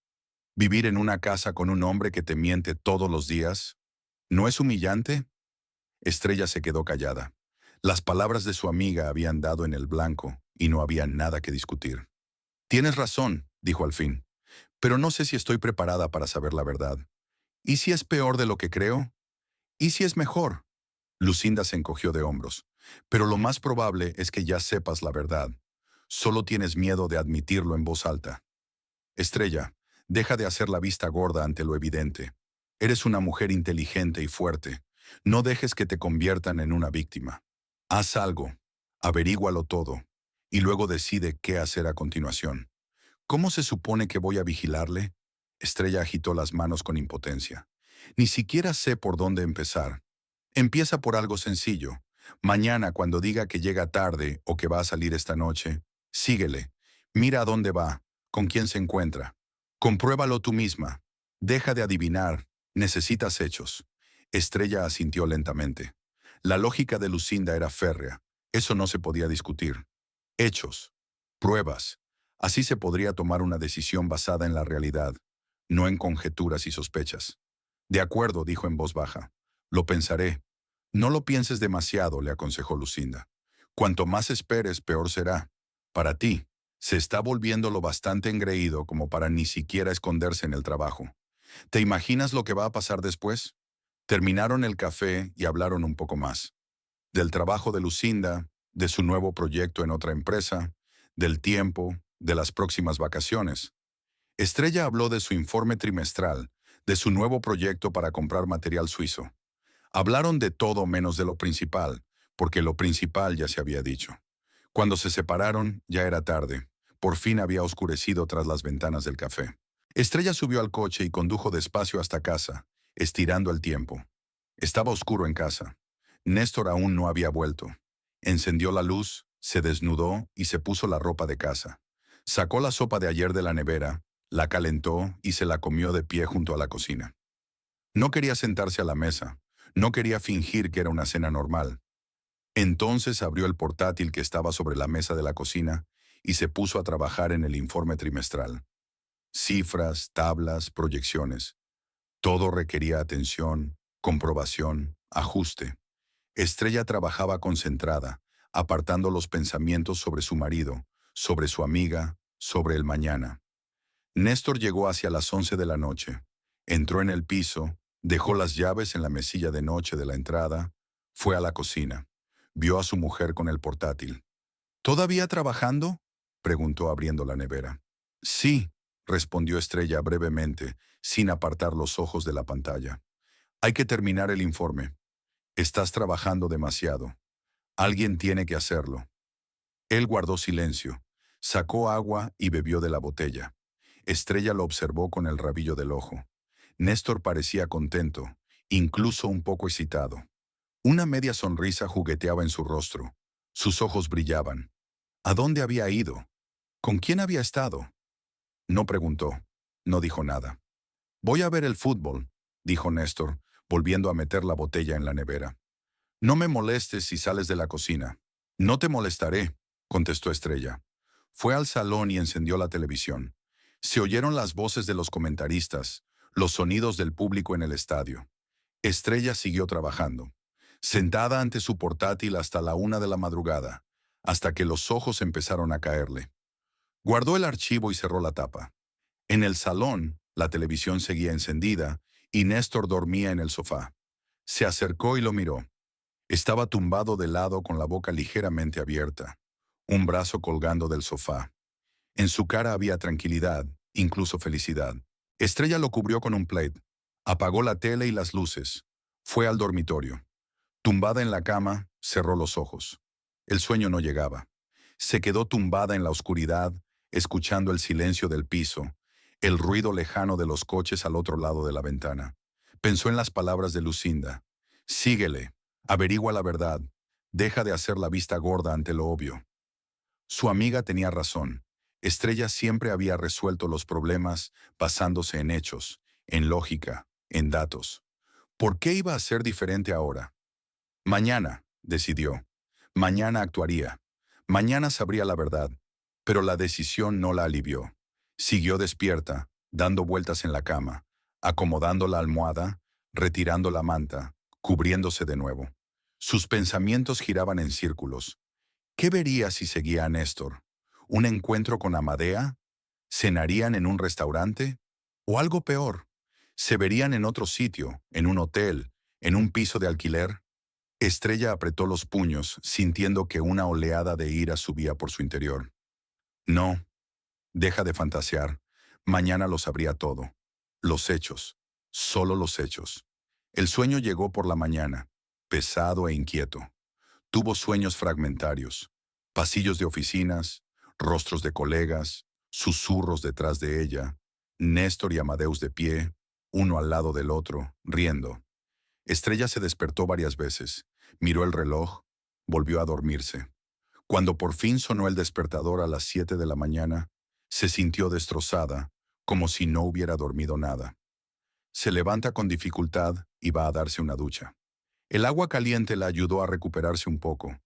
[SPEAKER 1] ¿Vivir en una casa con un hombre que te miente todos los días? ¿No es humillante?» Estrella se quedó callada. Las palabras de su amiga habían dado en el blanco y no había nada que discutir. «Tienes razón», dijo al fin, «pero no sé si estoy preparada para saber la verdad. ¿Y si es peor de lo que creo? ¿Y si es mejor?» Lucinda se encogió de hombros. «Pero lo más probable es que ya sepas la verdad. Solo tienes miedo de admitirlo en voz alta. Estrella, deja de hacer la vista gorda ante lo evidente. Eres una mujer inteligente y fuerte. No dejes que te conviertan en una víctima. Haz algo, averígualo todo, y luego decide qué hacer a continuación». «¿Cómo se supone que voy a vigilarle?» Estrella agitó las manos con impotencia. «Ni siquiera sé por dónde empezar. Empieza por algo sencillo. Mañana, cuando diga que llega tarde o que va a salir esta noche, síguele. Mira a dónde va, con quién se encuentra. Compruébalo tú misma. Deja de adivinar. Necesitas hechos». Estrella asintió lentamente. La lógica de Lucinda era férrea. Eso no se podía discutir. Hechos. Pruebas. Así se podría tomar una decisión basada en la realidad, no en conjeturas y sospechas. «De acuerdo», dijo en voz baja. «Lo pensaré». «No lo pienses demasiado», le aconsejó Lucinda. «Cuanto más esperes, peor será. Para ti, se está volviendo lo bastante engreído como para ni siquiera esconderse en el trabajo. ¿Te imaginas lo que va a pasar después?» Terminaron el café y hablaron un poco más. Del trabajo de Lucinda, de su nuevo proyecto en otra empresa, del tiempo, de las próximas vacaciones. Estrella habló de su informe trimestral, de su nuevo proyecto para comprar material suizo. Hablaron de todo menos de lo principal, porque lo principal ya se había dicho. Cuando se separaron, ya era tarde. Por fin había oscurecido tras las ventanas del café. Estrella subió al coche y condujo despacio hasta casa, estirando el tiempo. Estaba oscuro en casa. Néstor aún no había vuelto. Encendió la luz, se desnudó y se puso la ropa de casa. Sacó la sopa de ayer de la nevera, la calentó y se la comió de pie junto a la cocina. No quería sentarse a la mesa, no quería fingir que era una cena normal. Entonces abrió el portátil que estaba sobre la mesa de la cocina y se puso a trabajar en el informe trimestral. Cifras, tablas, proyecciones. Todo requería atención, comprobación, ajuste. Estrella trabajaba concentrada, apartando los pensamientos sobre su marido, sobre su amiga, sobre el mañana. Néstor llegó hacia las 11 de la noche. Entró en el piso, dejó las llaves en la mesilla de noche de la entrada, fue a la cocina. Vio a su mujer con el portátil. ¿Todavía trabajando?, preguntó abriendo la nevera. Sí, respondió Estrella brevemente, sin apartar los ojos de la pantalla. Hay que terminar el informe. Estás trabajando demasiado. Alguien tiene que hacerlo. Él guardó silencio, sacó agua y bebió de la botella. Estrella lo observó con el rabillo del ojo. Néstor parecía contento, incluso un poco excitado. Una media sonrisa jugueteaba en su rostro. Sus ojos brillaban. ¿A dónde había ido? ¿Con quién había estado? No preguntó. No dijo nada. Voy a ver el fútbol, dijo Néstor, volviendo a meter la botella en la nevera. No me molestes si sales de la cocina. No te molestaré, contestó Estrella. Fue al salón y encendió la televisión. Se oyeron las voces de los comentaristas, los sonidos del público en el estadio. Estrella siguió trabajando, sentada ante su portátil hasta la 1 de la madrugada, hasta que los ojos empezaron a caerle. Guardó el archivo y cerró la tapa. En el salón, la televisión seguía encendida y Néstor dormía en el sofá. Se acercó y lo miró. Estaba tumbado de lado con la boca ligeramente abierta, un brazo colgando del sofá. En su cara había tranquilidad, incluso felicidad. Estrella lo cubrió con un plaid. Apagó la tele y las luces. Fue al dormitorio. Tumbada en la cama, cerró los ojos. El sueño no llegaba. Se quedó tumbada en la oscuridad, escuchando el silencio del piso, el ruido lejano de los coches al otro lado de la ventana. Pensó en las palabras de Lucinda. Síguele, averigua la verdad, deja de hacer la vista gorda ante lo obvio. Su amiga tenía razón. Estrella siempre había resuelto los problemas basándose en hechos, en lógica, en datos. ¿Por qué iba a ser diferente ahora? Mañana, decidió. Mañana actuaría. Mañana sabría la verdad. Pero la decisión no la alivió. Siguió despierta, dando vueltas en la cama, acomodando la almohada, retirando la manta, cubriéndose de nuevo. Sus pensamientos giraban en círculos. ¿Qué vería si seguía a Néstor? ¿Un encuentro con Amadea? ¿Cenarían en un restaurante? ¿O algo peor? ¿Se verían en otro sitio, en un hotel, en un piso de alquiler? Estrella apretó los puños, sintiendo que una oleada de ira subía por su interior. No, deja de fantasear. Mañana lo sabría todo. Los hechos. Solo los hechos. El sueño llegó por la mañana, pesado e inquieto. Tuvo sueños fragmentarios. Pasillos de oficinas, rostros de colegas, susurros detrás de ella, Néstor y Amadeus de pie, uno al lado del otro, riendo. Estrella se despertó varias veces, miró el reloj, volvió a dormirse. Cuando por fin sonó el despertador a las 7 de la mañana, se sintió destrozada, como si no hubiera dormido nada. Se levanta con dificultad y va a darse una ducha. El agua caliente la ayudó a recuperarse un poco,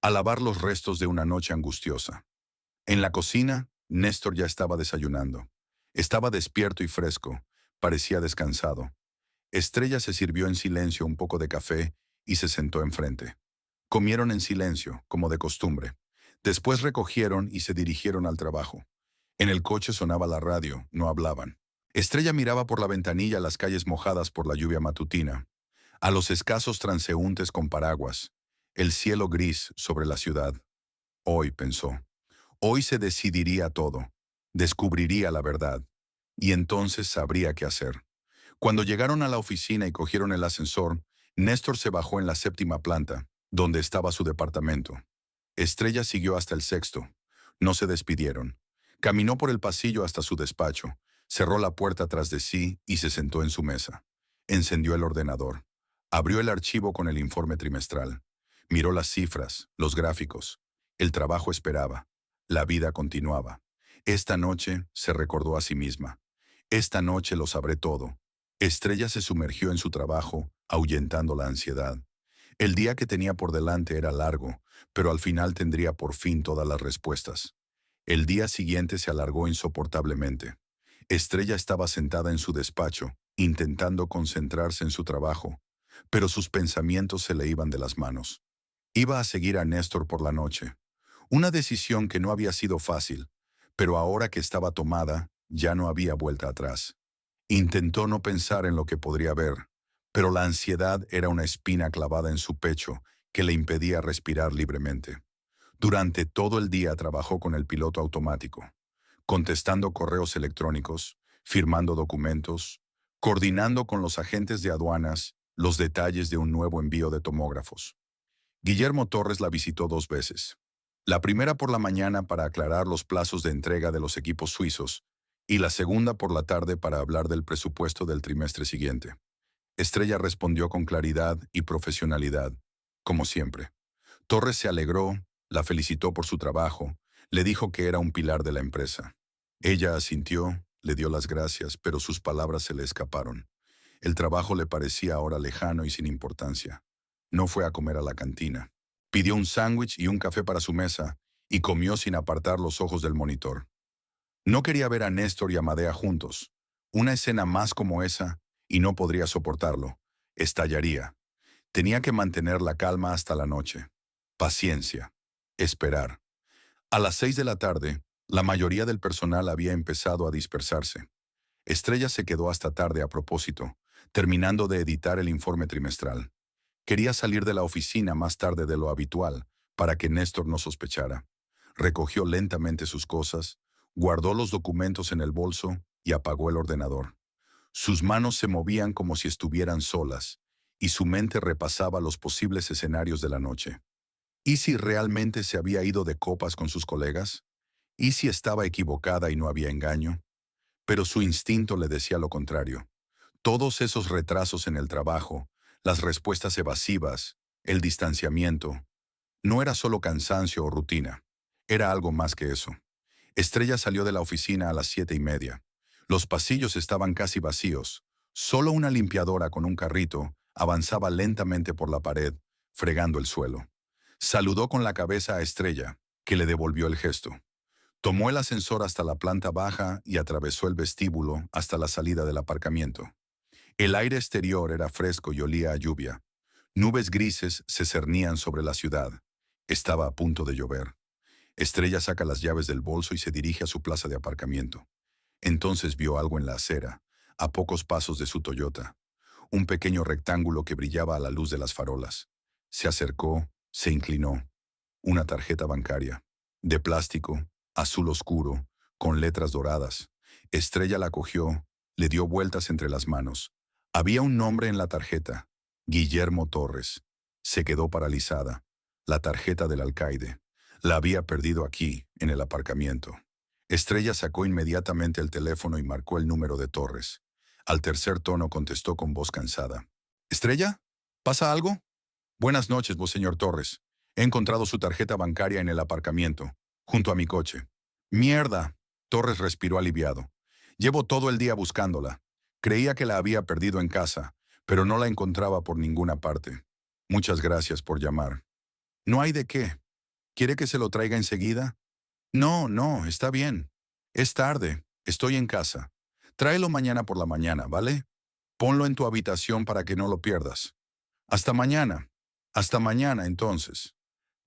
[SPEAKER 1] a lavar los restos de una noche angustiosa. En la cocina, Néstor ya estaba desayunando. Estaba despierto y fresco, parecía descansado. Estrella se sirvió en silencio un poco de café y se sentó enfrente. Comieron en silencio, como de costumbre. Después recogieron y se dirigieron al trabajo. En el coche sonaba la radio, no hablaban. Estrella miraba por la ventanilla las calles mojadas por la lluvia matutina, a los escasos transeúntes con paraguas, el cielo gris sobre la ciudad. Hoy, pensó, hoy se decidiría todo, descubriría la verdad, y entonces sabría qué hacer. Cuando llegaron a la oficina y cogieron el ascensor, Néstor se bajó en la 7ª planta, donde estaba su departamento. Estrella siguió hasta el 6º. No se despidieron. Caminó por el pasillo hasta su despacho, cerró la puerta tras de sí y se sentó en su mesa. Encendió el ordenador. Abrió el archivo con el informe trimestral. Miró las cifras, los gráficos. El trabajo esperaba. La vida continuaba. Esta noche se recordó a sí misma. Esta noche lo sabré todo. Estrella se sumergió en su trabajo, ahuyentando la ansiedad. El día que tenía por delante era largo, pero al final tendría por fin todas las respuestas. El día siguiente se alargó insoportablemente. Estrella estaba sentada en su despacho, intentando concentrarse en su trabajo, pero sus pensamientos se le iban de las manos. Iba a seguir a Néstor por la noche. Una decisión que no había sido fácil, pero ahora que estaba tomada, ya no había vuelta atrás. Intentó no pensar en lo que podría ver, pero la ansiedad era una espina clavada en su pecho que le impedía respirar libremente. Durante todo el día trabajó con el piloto automático, contestando correos electrónicos, firmando documentos, coordinando con los agentes de aduanas los detalles de un nuevo envío de tomógrafos. Guillermo Torres la visitó 2 veces. La primera por la mañana para aclarar los plazos de entrega de los equipos suizos y la segunda por la tarde para hablar del presupuesto del trimestre siguiente. Estrella respondió con claridad y profesionalidad, como siempre. Torres se alegró, la felicitó por su trabajo, le dijo que era un pilar de la empresa. Ella asintió, le dio las gracias, pero sus palabras se le escaparon. El trabajo le parecía ahora lejano y sin importancia. No fue a comer a la cantina. Pidió un sándwich y un café para su mesa y comió sin apartar los ojos del monitor. No quería ver a Néstor y a Madea juntos. Una escena más como esa, y no podría soportarlo. Estallaría. Tenía que mantener la calma hasta la noche. Paciencia. Esperar. A las 6 de la tarde, la mayoría del personal había empezado a dispersarse. Estrella se quedó hasta tarde a propósito, terminando de editar el informe trimestral. Quería salir de la oficina más tarde de lo habitual, para que Néstor no sospechara. Recogió lentamente sus cosas, guardó los documentos en el bolso y apagó el ordenador. Sus manos se movían como si estuvieran solas, y su mente repasaba los posibles escenarios de la noche. ¿Y si realmente se había ido de copas con sus colegas? ¿Y si estaba equivocada y no había engaño? Pero su instinto le decía lo contrario. Todos esos retrasos en el trabajo, las respuestas evasivas, el distanciamiento, no era solo cansancio o rutina. Era algo más que eso. Estrella salió de la oficina a las 7:30. Los pasillos estaban casi vacíos. Solo una limpiadora con un carrito avanzaba lentamente por la pared, fregando el suelo. Saludó con la cabeza a Estrella, que le devolvió el gesto. Tomó el ascensor hasta la planta baja y atravesó el vestíbulo hasta la salida del aparcamiento. El aire exterior era fresco y olía a lluvia. Nubes grises se cernían sobre la ciudad. Estaba a punto de llover. Estrella saca las llaves del bolso y se dirige a su plaza de aparcamiento. Entonces vio algo en la acera, a pocos pasos de su Toyota. Un pequeño rectángulo que brillaba a la luz de las farolas. Se acercó, se inclinó. Una tarjeta bancaria. De plástico, azul oscuro, con letras doradas. Estrella la cogió, le dio vueltas entre las manos. Había un nombre en la tarjeta. Guillermo Torres. Se quedó paralizada. La tarjeta del alcaide. La había perdido aquí, en el aparcamiento. Estrella sacó inmediatamente el teléfono y marcó el número de Torres. Al tercer tono contestó con voz cansada. ¿Estrella? ¿Pasa algo? Buenas noches, vos señor Torres. He encontrado su tarjeta bancaria en el aparcamiento, junto a mi coche. Mierda. Torres respiró aliviado. Llevo todo el día buscándola. Creía que la había perdido en casa, pero no la encontraba por ninguna parte. Muchas gracias por llamar. No hay de qué. ¿Quiere que se lo traiga enseguida? No, no, está bien. Es tarde. Estoy en casa. Tráelo mañana por la mañana, ¿vale? Ponlo en tu habitación para que no lo pierdas. Hasta mañana. Hasta mañana, entonces.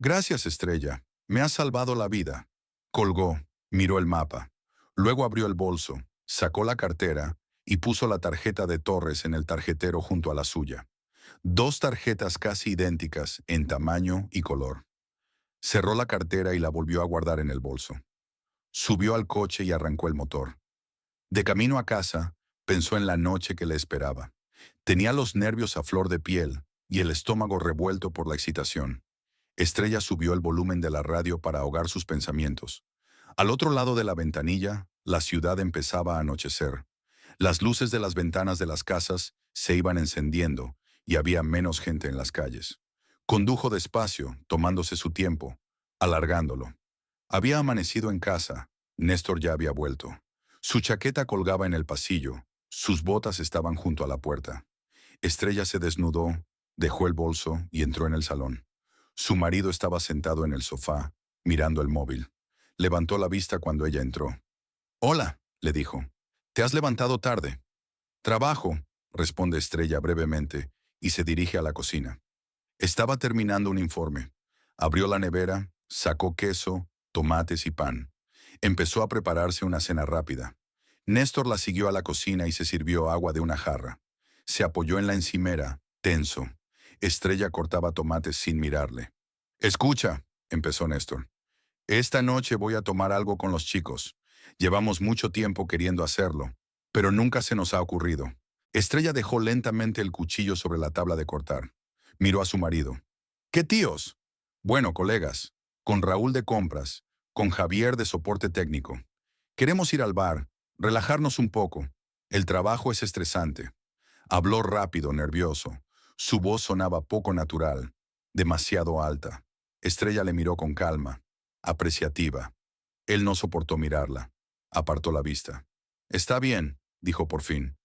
[SPEAKER 1] Gracias, Estrella. Me has salvado la vida. Colgó, miró el mapa. Luego abrió el bolso, sacó la cartera y puso la tarjeta de Torres en el tarjetero junto a la suya. 2 tarjetas casi idénticas en tamaño y color. Cerró la cartera y la volvió a guardar en el bolso. Subió al coche y arrancó el motor. De camino a casa, pensó en la noche que le esperaba. Tenía los nervios a flor de piel y el estómago revuelto por la excitación. Estrella subió el volumen de la radio para ahogar sus pensamientos. Al otro lado de la ventanilla, la ciudad empezaba a anochecer. Las luces de las ventanas de las casas se iban encendiendo y había menos gente en las calles. Condujo despacio, tomándose su tiempo, alargándolo. Había amanecido en casa. Néstor ya había vuelto. Su chaqueta colgaba en el pasillo. Sus botas estaban junto a la puerta. Estrella se desnudó, dejó el bolso y entró en el salón. Su marido estaba sentado en el sofá, mirando el móvil. Levantó la vista cuando ella entró. «Hola», le dijo. «Te has levantado tarde». «Trabajo», responde Estrella brevemente, y se dirige a la cocina. Estaba terminando un informe. Abrió la nevera, sacó queso, tomates y pan. Empezó a prepararse una cena rápida. Néstor la siguió a la cocina y se sirvió agua de una jarra. Se apoyó en la encimera, tenso. Estrella cortaba tomates sin mirarle. «Escucha», empezó Néstor. «Esta noche voy a tomar algo con los chicos. Llevamos mucho tiempo queriendo hacerlo, pero nunca se nos ha ocurrido». Estrella dejó lentamente el cuchillo sobre la tabla de cortar. Miró a su marido. «¿Qué tíos?» «Bueno, colegas. Con Raúl de compras. Con Javier de soporte técnico. Queremos ir al bar, relajarnos un poco. El trabajo es estresante». Habló rápido, nervioso. Su voz sonaba poco natural, demasiado alta. Estrella le miró con calma, apreciativa. Él no soportó mirarla. Apartó la vista. «Está bien», dijo por fin.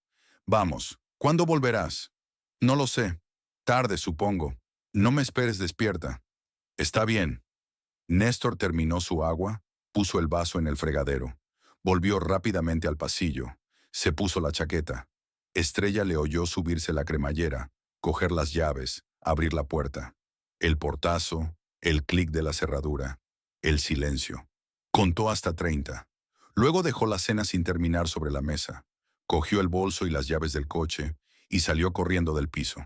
[SPEAKER 1] «Vamos, ¿cuándo volverás?» «No lo sé. Tarde, supongo. No me esperes despierta». «Está bien». Néstor terminó su agua, puso el vaso en el fregadero. Volvió rápidamente al pasillo. Se puso la chaqueta. Estrella le oyó subirse la cremallera, coger las llaves, abrir la puerta. El portazo, el clic de la cerradura, el silencio. Contó hasta 30. Luego dejó la cena sin terminar sobre la mesa. Cogió el bolso y las llaves del coche y salió corriendo del piso.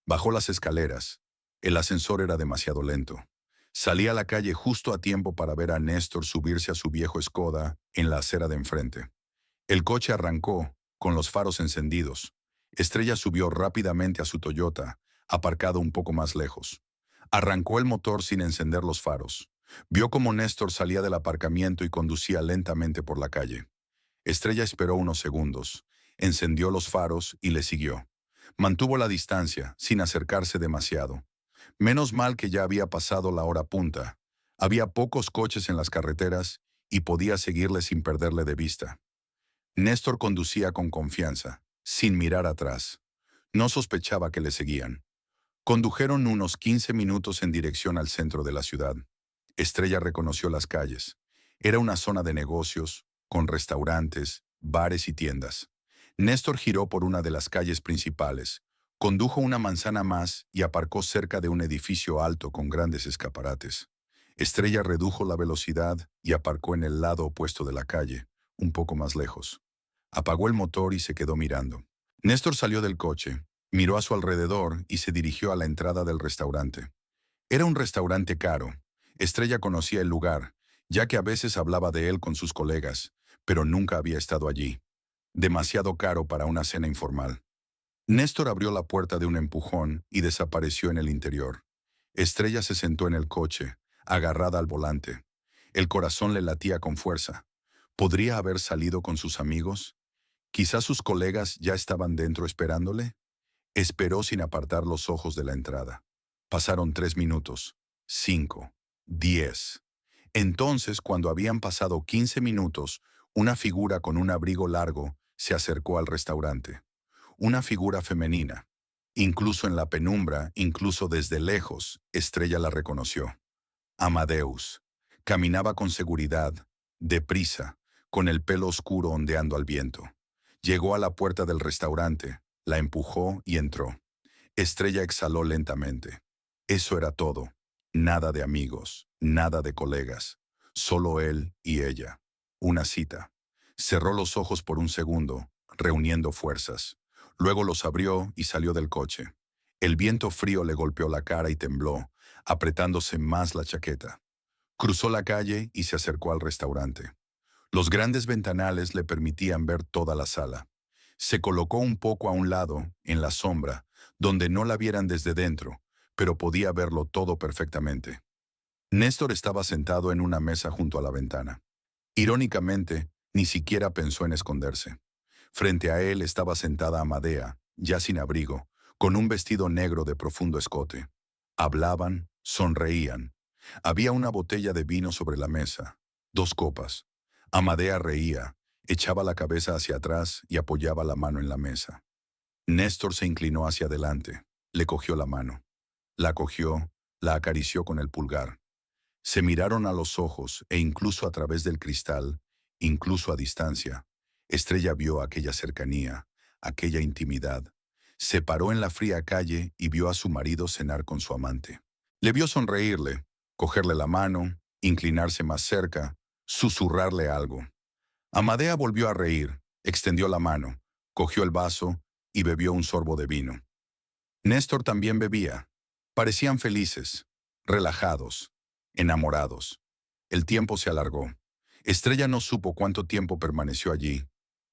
[SPEAKER 1] Bajó las escaleras. El ascensor era demasiado lento. Salí a la calle justo a tiempo para ver a Néstor subirse a su viejo Skoda en la acera de enfrente. El coche arrancó, con los faros encendidos. Estrella subió rápidamente a su Toyota, aparcado un poco más lejos. Arrancó el motor sin encender los faros. Vio cómo Néstor salía del aparcamiento y conducía lentamente por la calle. Estrella esperó unos segundos, encendió los faros y le siguió. Mantuvo la distancia, sin acercarse demasiado. Menos mal que ya había pasado la hora punta. Había pocos coches en las carreteras y podía seguirle sin perderle de vista. Néstor conducía con confianza, sin mirar atrás. No sospechaba que le seguían. Condujeron unos 15 minutos en dirección al centro de la ciudad. Estrella reconoció las calles. Era una zona de negocios, con restaurantes, bares y tiendas. Néstor giró por una de las calles principales, condujo una manzana más y aparcó cerca de un edificio alto con grandes escaparates. Estrella redujo la velocidad y aparcó en el lado opuesto de la calle, un poco más lejos. Apagó el motor y se quedó mirando. Néstor salió del coche, miró a su alrededor y se dirigió a la entrada del restaurante. Era un restaurante caro. Estrella conocía el lugar, ya que a veces hablaba de él con sus colegas, pero nunca había estado allí. Demasiado caro para una cena informal. Néstor abrió la puerta de un empujón y desapareció en el interior. Estrella se sentó en el coche, agarrada al volante. El corazón le latía con fuerza. ¿Podría haber salido con sus amigos? Quizás sus colegas ya estaban dentro esperándole. Esperó sin apartar los ojos de la entrada. Pasaron 3 minutos, 5, 10. Entonces, cuando habían pasado 15 minutos, una figura con un abrigo largo se acercó al restaurante. Una figura femenina. Incluso en la penumbra, incluso desde lejos, Estrella la reconoció. Amadeus. Caminaba con seguridad, deprisa, con el pelo oscuro ondeando al viento. Llegó a la puerta del restaurante, la empujó y entró. Estrella exhaló lentamente. Eso era todo. Nada de amigos, nada de colegas. Solo él y ella. Una cita. Cerró los ojos por un segundo, reuniendo fuerzas. Luego los abrió y salió del coche. El viento frío le golpeó la cara y tembló, apretándose más la chaqueta. Cruzó la calle y se acercó al restaurante. Los grandes ventanales le permitían ver toda la sala. Se colocó un poco a un lado, en la sombra, donde no la vieran desde dentro, pero podía verlo todo perfectamente. Néstor estaba sentado en una mesa junto a la ventana. Irónicamente, ni siquiera pensó en esconderse. Frente a él estaba sentada Amadea, ya sin abrigo, con un vestido negro de profundo escote. Hablaban, sonreían. Había una botella de vino sobre la mesa, 2 copas. Amadea reía, echaba la cabeza hacia atrás y apoyaba la mano en la mesa. Néstor se inclinó hacia adelante, le cogió la mano. La cogió, la acarició con el pulgar. Se miraron a los ojos e incluso a través del cristal, incluso a distancia, Estrella vio aquella cercanía, aquella intimidad. Se paró en la fría calle y vio a su marido cenar con su amante. Le vio sonreírle, cogerle la mano, inclinarse más cerca, susurrarle algo. Amadea volvió a reír, extendió la mano, cogió el vaso y bebió un sorbo de vino. Néstor también bebía. Parecían felices, relajados, enamorados. El tiempo se alargó. Estrella no supo cuánto tiempo permaneció allí.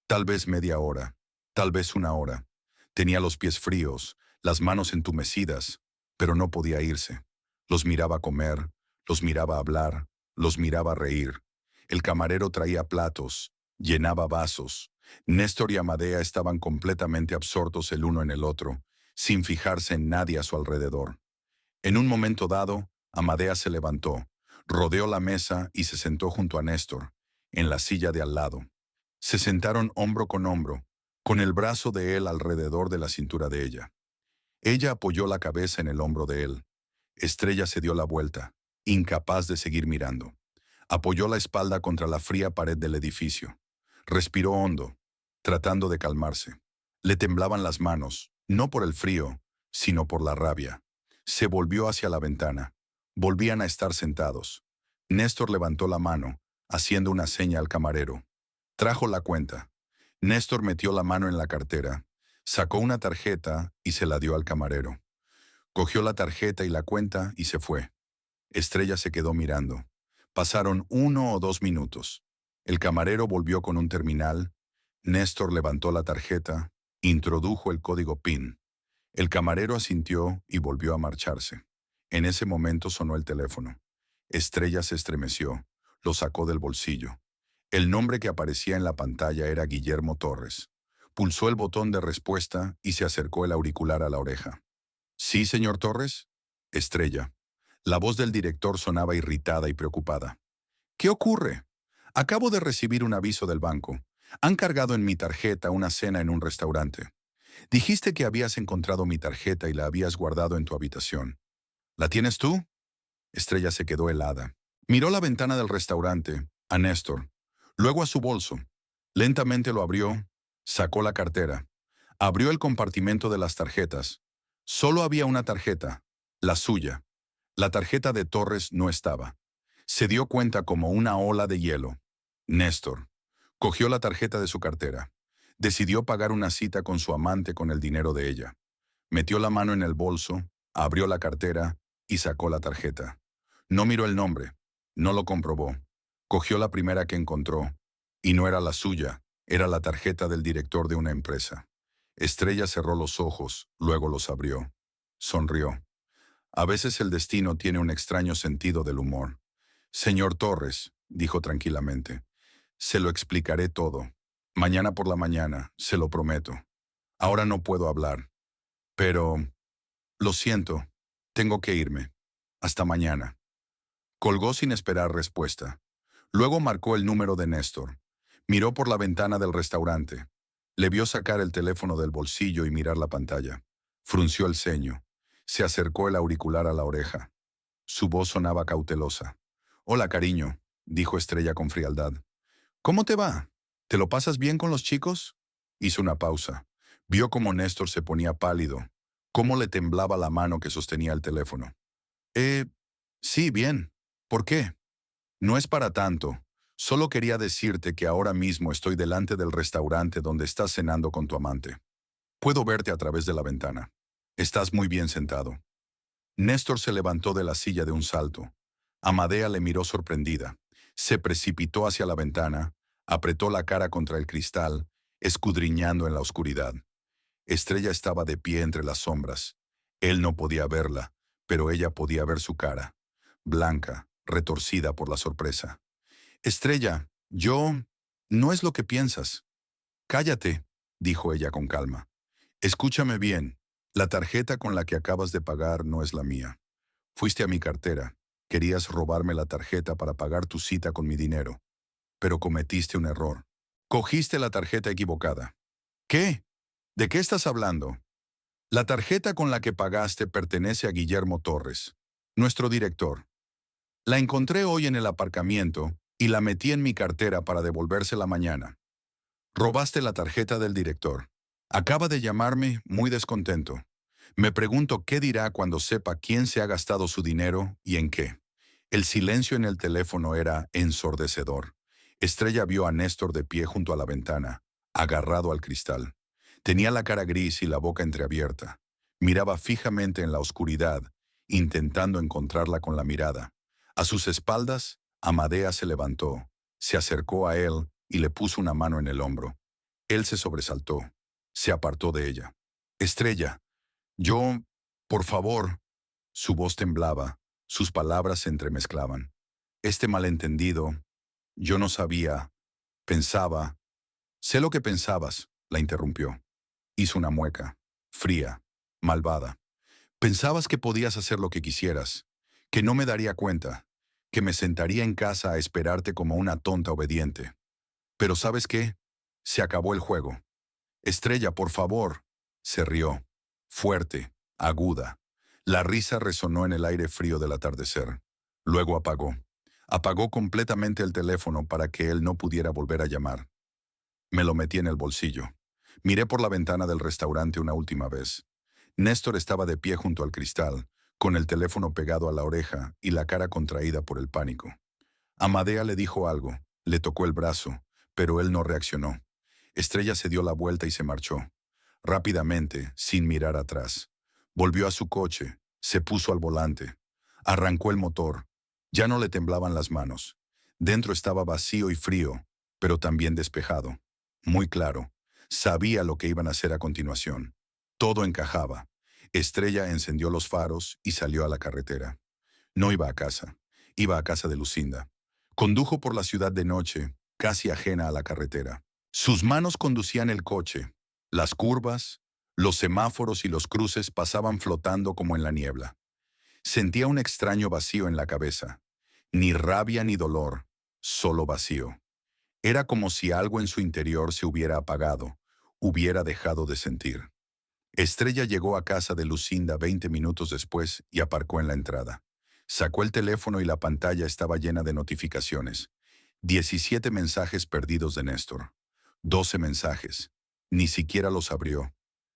[SPEAKER 1] Tal vez media hora, tal vez una hora. Tenía los pies fríos, las manos entumecidas, pero no podía irse. Los miraba comer, los miraba hablar, los miraba reír. El camarero traía platos, llenaba vasos. Néstor y Amadea estaban completamente absortos el uno en el otro, sin fijarse en nadie a su alrededor. En un momento dado, Amadea se levantó, rodeó la mesa y se sentó junto a Néstor, en la silla de al lado. Se sentaron hombro con hombro, con el brazo de él alrededor de la cintura de ella. Ella apoyó la cabeza en el hombro de él. Estrella se dio la vuelta, incapaz de seguir mirando. Apoyó la espalda contra la fría pared del edificio. Respiró hondo, tratando de calmarse. Le temblaban las manos, no por el frío, sino por la rabia. Se volvió hacia la ventana. Volvían a estar sentados. Néstor levantó la mano, haciendo una seña al camarero. Trajo la cuenta. Néstor metió la mano en la cartera, sacó una tarjeta y se la dio al camarero. Cogió la tarjeta y la cuenta y se fue. Estrella se quedó mirando. Pasaron 1 o 2 minutos. El camarero volvió con un terminal. Néstor levantó la tarjeta, introdujo el código PIN. El camarero asintió y volvió a marcharse. En ese momento sonó el teléfono. Estrella se estremeció, lo sacó del bolsillo. El nombre que aparecía en la pantalla era Guillermo Torres. Pulsó el botón de respuesta y se acercó el auricular a la oreja. ¿Sí, señor Torres? Estrella. La voz del director sonaba irritada y preocupada. ¿Qué ocurre? Acabo de recibir un aviso del banco. Han cargado en mi tarjeta una cena en un restaurante. Dijiste que habías encontrado mi tarjeta y la habías guardado en tu habitación. ¿La tienes tú? Estrella se quedó helada. Miró la ventana del restaurante, a Néstor, luego a su bolso. Lentamente lo abrió, sacó la cartera, abrió el compartimento de las tarjetas. Solo había una tarjeta, la suya. La tarjeta de Torres no estaba. Se dio cuenta como una ola de hielo. Néstor. Cogió la tarjeta de su cartera. Decidió pagar una cita con su amante con el dinero de ella. Metió la mano en el bolso, abrió la cartera y sacó la tarjeta. No miró el nombre, no lo comprobó. Cogió la primera que encontró, y no era la suya, era la tarjeta del director de una empresa. Estrella cerró los ojos, luego los abrió. Sonrió. A veces el destino tiene un extraño sentido del humor. Señor Torres, dijo tranquilamente, se lo explicaré todo. Mañana por la mañana, se lo prometo. Ahora no puedo hablar. Pero, lo siento, tengo que irme. Hasta mañana. Colgó sin esperar respuesta. Luego marcó el número de Néstor. Miró por la ventana del restaurante. Le vio sacar el teléfono del bolsillo y mirar la pantalla. Frunció el ceño. Se acercó el auricular a la oreja. Su voz sonaba cautelosa. «Hola, cariño», dijo Estrella con frialdad. «¿Cómo te va? ¿Te lo pasas bien con los chicos?» Hizo una pausa. Vio cómo Néstor se ponía pálido, cómo le temblaba la mano que sostenía el teléfono. Sí, bien. ¿Por qué? No es para tanto. Solo quería decirte que ahora mismo estoy delante del restaurante donde estás cenando con tu amante. Puedo verte a través de la ventana. Estás muy bien sentado». Néstor se levantó de la silla de un salto. Amadea le miró sorprendida. Se precipitó hacia la ventana, apretó la cara contra el cristal, escudriñando en la oscuridad. Estrella estaba de pie entre las sombras. Él no podía verla, pero ella podía ver su cara, blanca, retorcida por la sorpresa. «Estrella, yo... no es lo que piensas». «Cállate», dijo ella con calma. «Escúchame bien. La tarjeta con la que acabas de pagar no es la mía. Fuiste a mi cartera. Querías robarme la tarjeta para pagar tu cita con mi dinero. Pero cometiste un error. Cogiste la tarjeta equivocada». «¿Qué? ¿De qué estás hablando?» «La tarjeta con la que pagaste pertenece a Guillermo Torres, nuestro director. La encontré hoy en el aparcamiento y la metí en mi cartera para devolvérsela mañana. Robaste la tarjeta del director. Acaba de llamarme muy descontento. Me pregunto qué dirá cuando sepa quién se ha gastado su dinero y en qué. El silencio en el teléfono era ensordecedor. Estrella vio a Néstor de pie junto a la ventana, agarrado al cristal. Tenía la cara gris y la boca entreabierta. Miraba fijamente en la oscuridad, intentando encontrarla con la mirada. A sus espaldas, Amadea se levantó, se acercó a él y le puso una mano en el hombro. Él se sobresaltó, se apartó de ella. Estrella, yo, por favor. Su voz temblaba, sus palabras se entremezclaban. Este malentendido, yo no sabía, pensaba. Sé lo que pensabas, la interrumpió. Hizo una mueca, fría, malvada. Pensabas que podías hacer lo que quisieras, que no me daría cuenta, que me sentaría en casa a esperarte como una tonta obediente. Pero ¿sabes qué? Se acabó el juego. Estrella, por favor. Se rió, fuerte, aguda. La risa resonó en el aire frío del atardecer. Luego apagó. Apagó completamente el teléfono para que él no pudiera volver a llamar. Me lo metí en el bolsillo. Miré por la ventana del restaurante una última vez. Néstor estaba de pie junto al cristal, con el teléfono pegado a la oreja y la cara contraída por el pánico. Amadea le dijo algo, le tocó el brazo, pero él no reaccionó. Estrella se dio la vuelta y se marchó. Rápidamente, sin mirar atrás. Volvió a su coche, se puso al volante. Arrancó el motor. Ya no le temblaban las manos. Dentro estaba vacío y frío, pero también despejado. Muy claro. Sabía lo que iban a hacer a continuación. Todo encajaba. Estrella encendió los faros y salió a la carretera. No iba a casa. Iba a casa de Lucinda. Condujo por la ciudad de noche, casi ajena a la carretera. Sus manos conducían el coche. Las curvas, los semáforos y los cruces pasaban flotando como en la niebla. Sentía un extraño vacío en la cabeza. Ni rabia ni dolor, solo vacío. Era como si algo en su interior se hubiera apagado, hubiera dejado de sentir. Estrella llegó a casa de Lucinda 20 minutos después y aparcó en la entrada. Sacó el teléfono y la pantalla estaba llena de notificaciones. 17 mensajes perdidos de Néstor. 12 mensajes. Ni siquiera los abrió.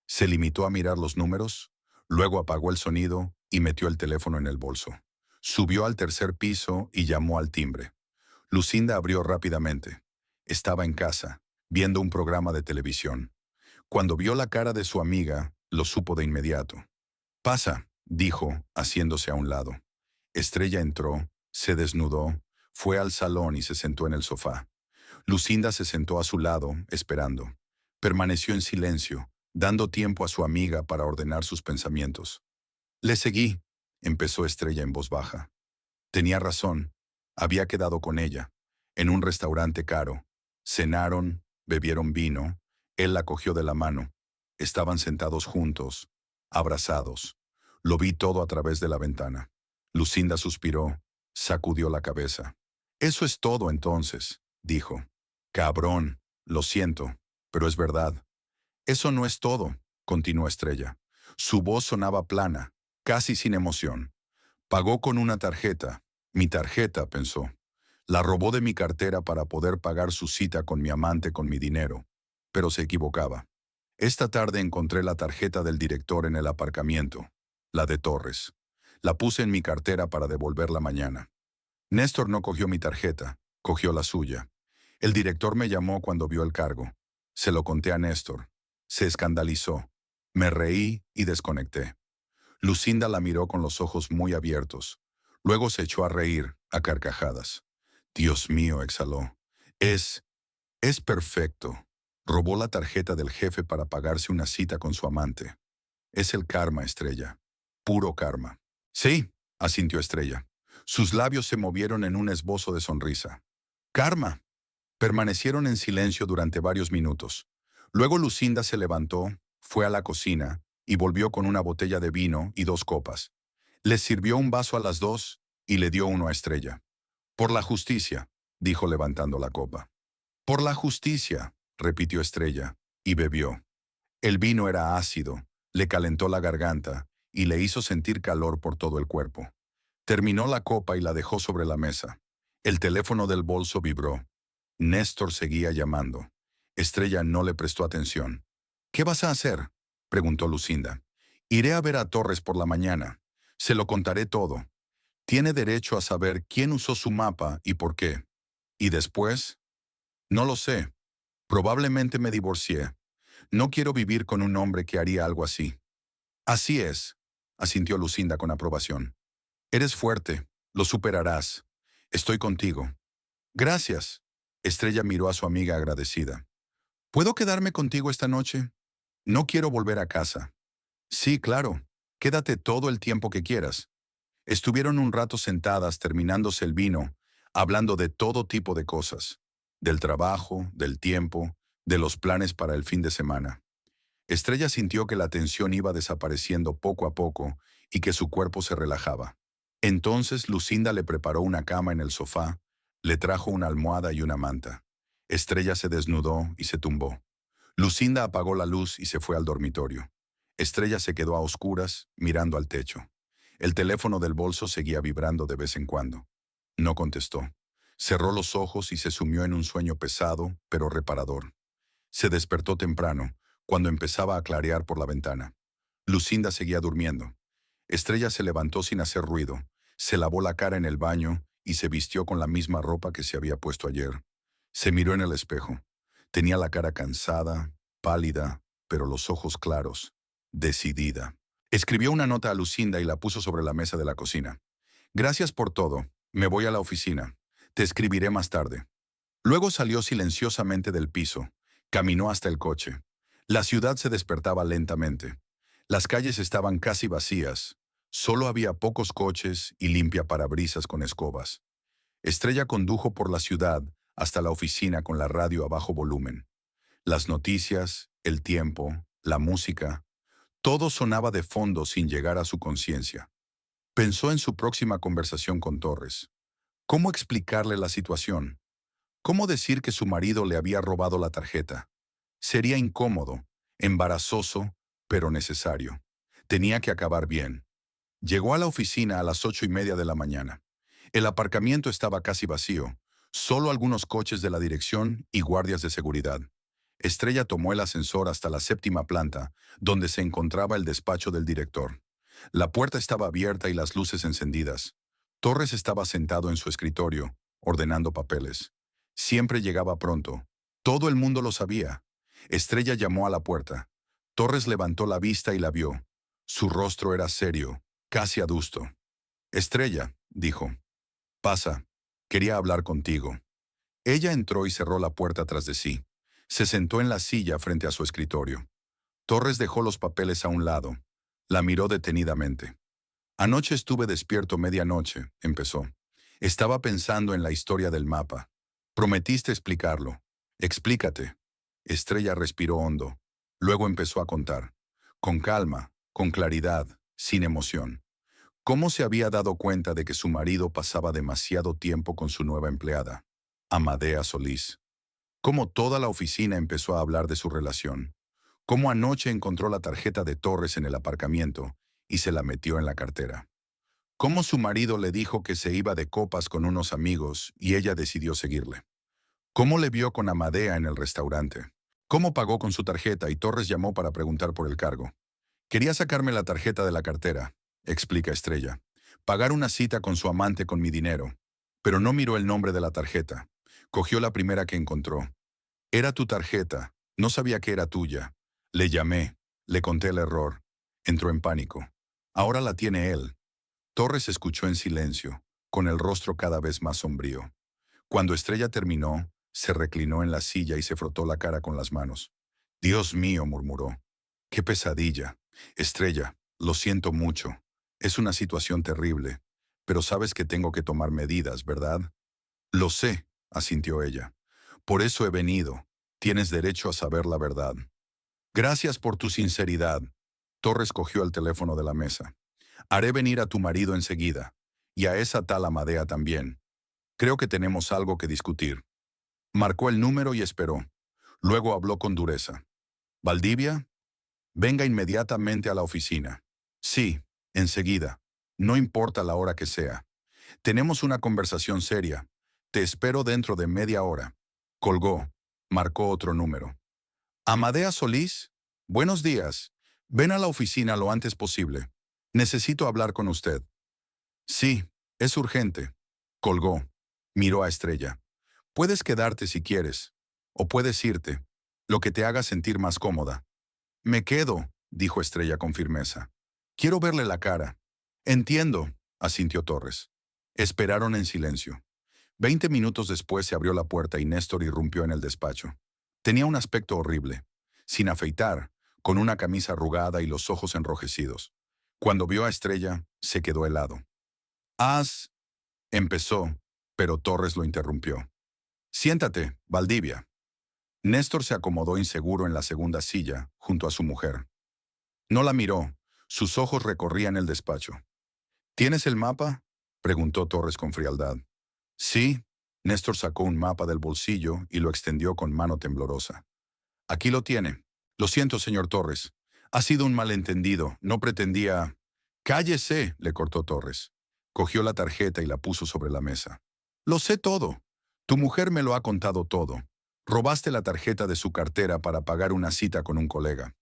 [SPEAKER 1] Se limitó a mirar los números, luego apagó el sonido y metió el teléfono en el bolso. Subió al tercer piso y llamó al timbre. Lucinda abrió rápidamente. Estaba en casa, viendo un programa de televisión. Cuando vio la cara de su amiga, lo supo de inmediato. «Pasa», dijo, haciéndose a un lado. Estrella entró, se desnudó, fue al salón y se sentó en el sofá. Lucinda se sentó a su lado, esperando. Permaneció en silencio, dando tiempo a su amiga para ordenar sus pensamientos. «Le seguí», empezó Estrella en voz baja. Tenía razón. Había quedado con ella, en un restaurante caro. Cenaron, bebieron vino. Él la cogió de la mano. Estaban sentados juntos, abrazados. Lo vi todo a través de la ventana. Lucinda suspiró, sacudió la cabeza. «Eso es todo entonces», dijo. «Cabrón, lo siento, pero es verdad». «Eso no es todo», continuó Estrella. Su voz sonaba plana, casi sin emoción. «Pagó con una tarjeta. Mi tarjeta», pensó. «La robó de mi cartera para poder pagar su cita con mi amante con mi dinero». Pero se equivocaba. Esta tarde encontré la tarjeta del director en el aparcamiento, la de Torres. La puse en mi cartera para devolverla mañana. Néstor no cogió mi tarjeta, cogió la suya. El director me llamó cuando vio el cargo. Se lo conté a Néstor. Se escandalizó. Me reí y desconecté. Lucinda la miró con los ojos muy abiertos. Luego se echó a reír, a carcajadas. «Dios mío», exhaló. Es perfecto. Robó la tarjeta del jefe para pagarse una cita con su amante. Es el karma, Estrella. Puro karma». «Sí», asintió Estrella. Sus labios se movieron en un esbozo de sonrisa. «Karma». Permanecieron en silencio durante varios minutos. Luego Lucinda se levantó, fue a la cocina y volvió con una botella de vino y 2 copas. Les sirvió un vaso a las 2 y le dio uno a Estrella. «Por la justicia», dijo levantando la copa. «Por la justicia», repitió Estrella, y bebió. El vino era ácido, le calentó la garganta y le hizo sentir calor por todo el cuerpo. Terminó la copa y la dejó sobre la mesa. El teléfono del bolso vibró. Néstor seguía llamando. Estrella no le prestó atención. «¿Qué vas a hacer?», preguntó Lucinda. «Iré a ver a Torres por la mañana. Se lo contaré todo. Tiene derecho a saber quién usó su mapa y por qué. ¿Y después? No lo sé. Probablemente me divorcié. No quiero vivir con un hombre que haría algo así. Así es, asintió Lucinda con aprobación. Eres fuerte, lo superarás. Estoy contigo. Gracias. Estrella miró a su amiga agradecida. ¿Puedo quedarme contigo esta noche? No quiero volver a casa. Sí, claro. Quédate todo el tiempo que quieras. Estuvieron un rato sentadas terminándose el vino, hablando de todo tipo de cosas. Del trabajo, del tiempo, de los planes para el fin de semana. Estrella sintió que la tensión iba desapareciendo poco a poco y que su cuerpo se relajaba. Entonces Lucinda le preparó una cama en el sofá, le trajo una almohada y una manta. Estrella se desnudó y se tumbó. Lucinda apagó la luz y se fue al dormitorio. Estrella se quedó a oscuras, mirando al techo. El teléfono del bolso seguía vibrando de vez en cuando. No contestó. Cerró los ojos y se sumió en un sueño pesado, pero reparador. Se despertó temprano, cuando empezaba a clarear por la ventana. Lucinda seguía durmiendo. Estrella se levantó sin hacer ruido, se lavó la cara en el baño y se vistió con la misma ropa que se había puesto ayer. Se miró en el espejo. Tenía la cara cansada, pálida, pero los ojos claros, decidida. Escribió una nota a Lucinda y la puso sobre la mesa de la cocina. Gracias por todo. Me voy a la oficina. Te escribiré más tarde. Luego salió silenciosamente del piso. Caminó hasta el coche. La ciudad se despertaba lentamente. Las calles estaban casi vacías. Solo había pocos coches y limpia parabrisas con escobas. Estrella condujo por la ciudad hasta la oficina con la radio a bajo volumen. Las noticias, el tiempo, la música, todo sonaba de fondo sin llegar a su conciencia. Pensó en su próxima conversación con Torres. ¿Cómo explicarle la situación? ¿Cómo decir que su marido le había robado la tarjeta? Sería incómodo, embarazoso, pero necesario. Tenía que acabar bien. Llegó a la oficina a las 8:30 de la mañana. El aparcamiento estaba casi vacío, solo algunos coches de la dirección y guardias de seguridad. Estrella tomó el ascensor hasta la 7ª planta, donde se encontraba el despacho del director. La puerta estaba abierta y las luces encendidas. Torres estaba sentado en su escritorio, ordenando papeles. Siempre llegaba pronto. Todo el mundo lo sabía. Estrella llamó a la puerta. Torres levantó la vista y la vio. Su rostro era serio, casi adusto. Estrella, dijo. Pasa. Quería hablar contigo. Ella entró y cerró la puerta tras de sí. Se sentó en la silla frente a su escritorio. Torres dejó los papeles a un lado. La miró detenidamente. Anoche estuve despierto medianoche, empezó. Estaba pensando en la historia del mapa. Prometiste explicarlo. Explícate. Estrella respiró hondo. Luego empezó a contar. Con calma, con claridad, sin emoción. ¿Cómo se había dado cuenta de que su marido pasaba demasiado tiempo con su nueva empleada, Amadea Solís? Cómo toda la oficina empezó a hablar de su relación. Cómo anoche encontró la tarjeta de Torres en el aparcamiento y se la metió en la cartera. Cómo su marido le dijo que se iba de copas con unos amigos y ella decidió seguirle. Cómo le vio con Amadea en el restaurante. Cómo pagó con su tarjeta y Torres llamó para preguntar por el cargo. Quería sacarme la tarjeta de la cartera, explica Estrella. Pagar una cita con su amante con mi dinero. Pero no miró el nombre de la tarjeta. Cogió la primera que encontró. Era tu tarjeta. No sabía que era tuya. Le llamé. Le conté el error. Entró en pánico. Ahora la tiene él. Torres escuchó en silencio, con el rostro cada vez más sombrío. Cuando Estrella terminó, se reclinó en la silla y se frotó la cara con las manos. Dios mío, murmuró. Qué pesadilla. Estrella, lo siento mucho. Es una situación terrible. Pero sabes que tengo que tomar medidas, ¿verdad? Lo sé, asintió ella. Por eso he venido. Tienes derecho a saber la verdad. Gracias por tu sinceridad. Torres cogió el teléfono de la mesa. Haré venir a tu marido enseguida. Y a esa tal Amadea también. Creo que tenemos algo que discutir. Marcó el número y esperó. Luego habló con dureza. ¿Valdivia? Venga inmediatamente a la oficina. Sí, enseguida. No importa la hora que sea. Tenemos una conversación seria. Te espero dentro de media hora. Colgó. Marcó otro número. Amadea Solís, buenos días. Ven a la oficina lo antes posible. Necesito hablar con usted. Sí, Es urgente. Colgó. Miró a Estrella. Puedes quedarte si quieres. O puedes irte. Lo que te haga sentir más cómoda. Me quedo, dijo Estrella con firmeza. Quiero verle la cara. Entiendo, asintió Torres. Esperaron en silencio. 20 minutos después se abrió la puerta y Néstor irrumpió en el despacho. Tenía un aspecto horrible, sin afeitar, con una camisa arrugada y los ojos enrojecidos. Cuando vio a Estrella, se quedó helado. Has... empezó, pero Torres lo interrumpió. Siéntate, Valdivia. Néstor se acomodó inseguro en la segunda silla, junto a su mujer. No la miró, sus ojos recorrían el despacho. ¿Tienes el mapa?, preguntó Torres con frialdad. Sí. Néstor sacó un mapa del bolsillo y lo extendió con mano temblorosa. Aquí lo tiene. Lo siento, señor Torres. Ha sido un malentendido. No pretendía... Cállese, le cortó Torres. Cogió la tarjeta y la puso sobre la mesa. Lo sé todo. Tu mujer me lo ha contado todo. Robaste la tarjeta de su cartera para pagar una cita con un colega.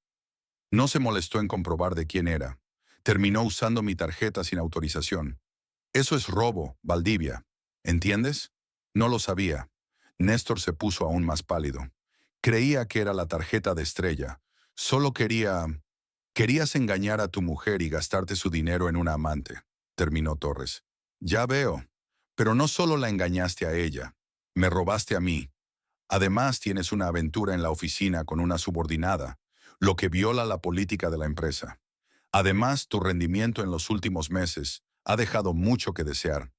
[SPEAKER 1] No se molestó en comprobar de quién era. Terminó usando mi tarjeta sin autorización. Eso es robo, Valdivia. ¿Entiendes? No lo sabía. Néstor se puso aún más pálido. Creía que era la tarjeta de Estrella. Solo quería... Querías engañar a tu mujer y gastarte su dinero en una amante, terminó Torres. Ya veo. Pero no solo la engañaste a ella. Me robaste a mí. Además, tienes una aventura en la oficina con una subordinada, lo que viola la política de la empresa. Además, tu rendimiento en los últimos meses ha dejado mucho que desear.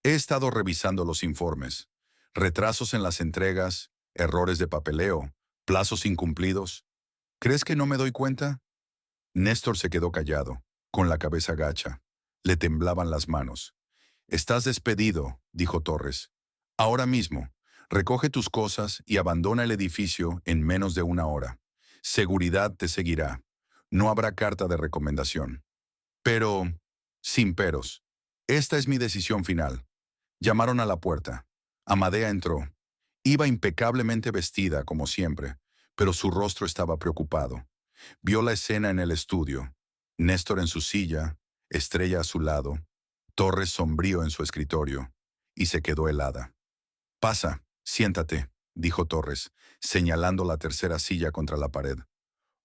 [SPEAKER 1] He estado revisando los informes. Retrasos en las entregas, errores de papeleo, plazos incumplidos. ¿Crees que no me doy cuenta? Néstor se quedó callado, con la cabeza gacha. Le temblaban las manos. Estás despedido, dijo Torres. Ahora mismo, recoge tus cosas y abandona el edificio en menos de una hora. Seguridad te seguirá. No habrá carta de recomendación. Pero, sin peros, esta es mi decisión final. Llamaron a la puerta. Amadea entró. Iba impecablemente vestida, como siempre, pero su rostro estaba preocupado. Vio la escena en el estudio. Néstor en su silla, Estrella a su lado, Torres sombrío en su escritorio, y se quedó helada. Pasa, siéntate, dijo Torres, señalando la tercera silla contra la pared.